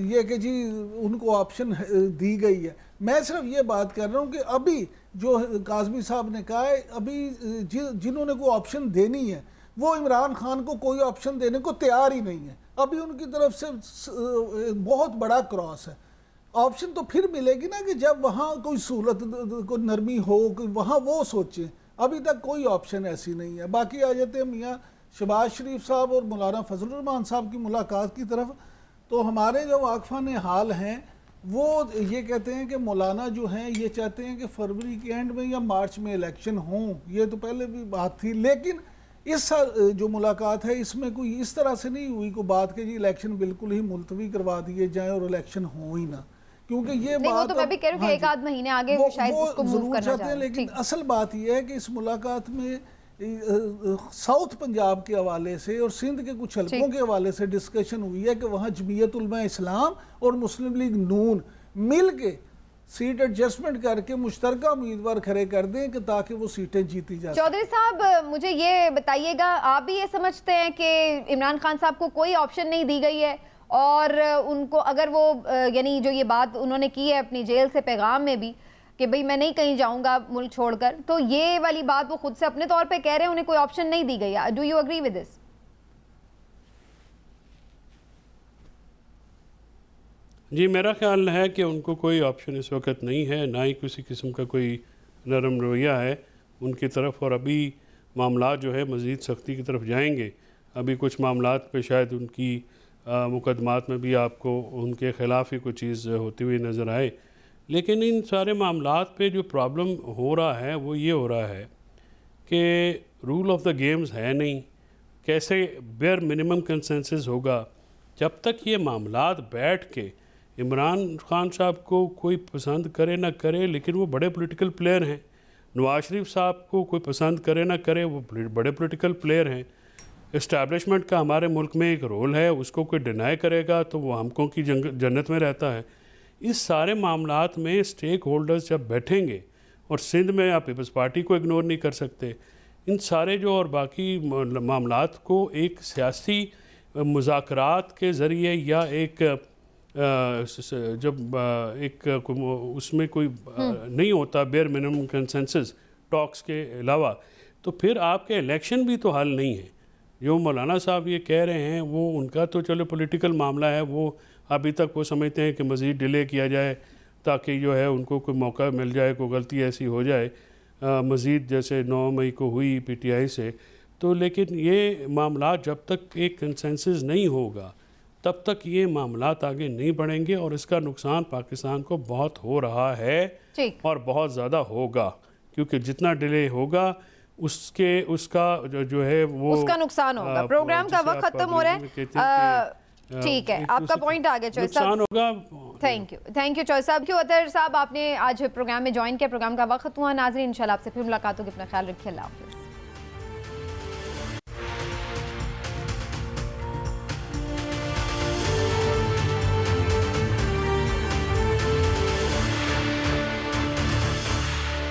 Speaker 2: ये कि जी उनको ऑप्शन दी गई है। मैं सिर्फ ये बात कर रहा हूँ कि अभी जो काज़मी साहब ने कहा है, अभी जिन्होंने कोई ऑप्शन देनी है वो इमरान खान को कोई ऑप्शन देने को तैयार ही नहीं है। अभी उनकी तरफ से बहुत बड़ा क्रॉस है। ऑप्शन तो फिर मिलेगी ना कि जब वहाँ कोई सहूलत, कोई नरमी हो, वहाँ वो सोचें। अभी तक कोई ऑप्शन ऐसी नहीं है। बाकी आ जाते हैं मियाँ शहबाज शरीफ साहब और मौलाना फजल रहमान साहब की मुलाकात की तरफ। तो हमारे जो वाकफान हाल हैं वो ये कहते हैं कि मौलाना जो हैं ये चाहते हैं कि फरवरी के एंड में या मार्च में इलेक्शन हों। ये तो पहले भी बात थी, लेकिन इस जो मुलाकात है इसमें कोई इस तरह से नहीं हुई कोई बात कि जी इलेक्शन बिल्कुल ही मुलतवी करवा दिए जाए और इलेक्शन हो ही ना, क्योंकि ये बात
Speaker 1: तो मैं भी कह रही हूं कि एक आध महीने आगे शायद उसको मूव करना चाहते हैं।
Speaker 2: लेकिन असल बात यह है कि इस मुलाकात में साउथ पंजाब के हवाले से और सिंध के कुछ हलकों के हवाले से डिस्कशन हुई है कि वहाँ जमीयत उलमा इस्लाम और मुस्लिम लीग नून मिल के सीट एडजस्टमेंट करके मुश्तरका उम्मीदवार खड़े कर दें कि ताकि वो सीटें जीती जा।
Speaker 1: चौधरी साहब मुझे ये बताइएगा, आप भी ये समझते हैं कि इमरान खान साहब को कोई ऑप्शन नहीं दी गई है और उनको अगर वो यानी जो ये बात उन्होंने की है अपनी जेल से पैगाम में भी कि भाई मैं नहीं कहीं जाऊंगा मुल्क छोड़कर, तो ये वाली बात वो खुद से अपने तौर पे कह रहे हैं, उन्हें कोई ऑप्शन नहीं दी गई। Do you agree with this?
Speaker 4: जी, मेरा ख्याल है कि उनको कोई ऑप्शन इस वक्त नहीं है, ना ही किसी किस्म का कोई नरम रवैया है उनकी तरफ। और अभी मामला जो है मज़ीद सख्ती की तरफ जाएंगे। अभी कुछ मामलात पे शायद उनकी मुकदमात में भी आपको उनके ख़िलाफ़ ही कोई चीज़ होती हुई नज़र आए। लेकिन इन सारे मामलात पे जो प्रॉब्लम हो रहा है वो ये हो रहा है कि रूल ऑफ द गेम्स है नहीं। कैसे बेयर मिनिमम कंसेंसस होगा? जब तक ये मामलात बैठ के इमरान खान साहब को कोई पसंद करे ना करे, लेकिन वो बड़े पॉलिटिकल प्लेयर हैं। नवाज शरीफ साहब को कोई पसंद करे ना करे, वो बड़े पॉलिटिकल प्लेयर हैं। इस्टेब्लिशमेंट का हमारे मुल्क में एक रोल है, उसको कोई डिनाई करेगा तो वो हमकों की जन्नत में रहता है। इस सारे मामलात में स्टेक होल्डर्स जब बैठेंगे, और सिंध में आप पीपल्स पार्टी को इग्नोर नहीं कर सकते, इन सारे जो और बाकी मामलात को एक सियासी मुज़ाकरात के ज़रिए या एक जब एक उसमें कोई नहीं होता बेयर मिनिमम कंसेंसस टॉक्स के अलावा, तो फिर आपके इलेक्शन भी तो हल नहीं है। जो मौलाना साहब ये कह रहे हैं वो उनका तो चलो पॉलिटिकल मामला है, वो अभी तक वो समझते हैं कि मज़ीद डिले किया जाए ताकि जो है उनको कोई मौका मिल जाए, कोई गलती ऐसी हो जाए मज़ीद जैसे 9 मई को हुई पीटीआई से। तो लेकिन ये मामला जब तक एक कंसेंसस नहीं होगा तब तक ये मामलात आगे नहीं बढ़ेंगे, और इसका नुकसान पाकिस्तान को बहुत हो रहा है और बहुत ज़्यादा होगा, क्योंकि जितना डिले होगा उसका जो है वो
Speaker 1: उसका नुकसान होगा। प्रोग्राम का वक्त खत्म हो रहा है। ठीक है, आपका पॉइंट आ गया चॉइस साहब,
Speaker 4: होगा।
Speaker 1: थैंक यू चॉइस साहब। क्यों अतर साहब आपने आज प्रोग्राम में ज्वाइन किया। प्रोग्राम का वक्त खत्म हुआ। नाज़रीन इंशाल्लाह आपसे फिर मुलाकात होगी। अपना ख्याल रखिए। अल्लाह हाफ़िज़।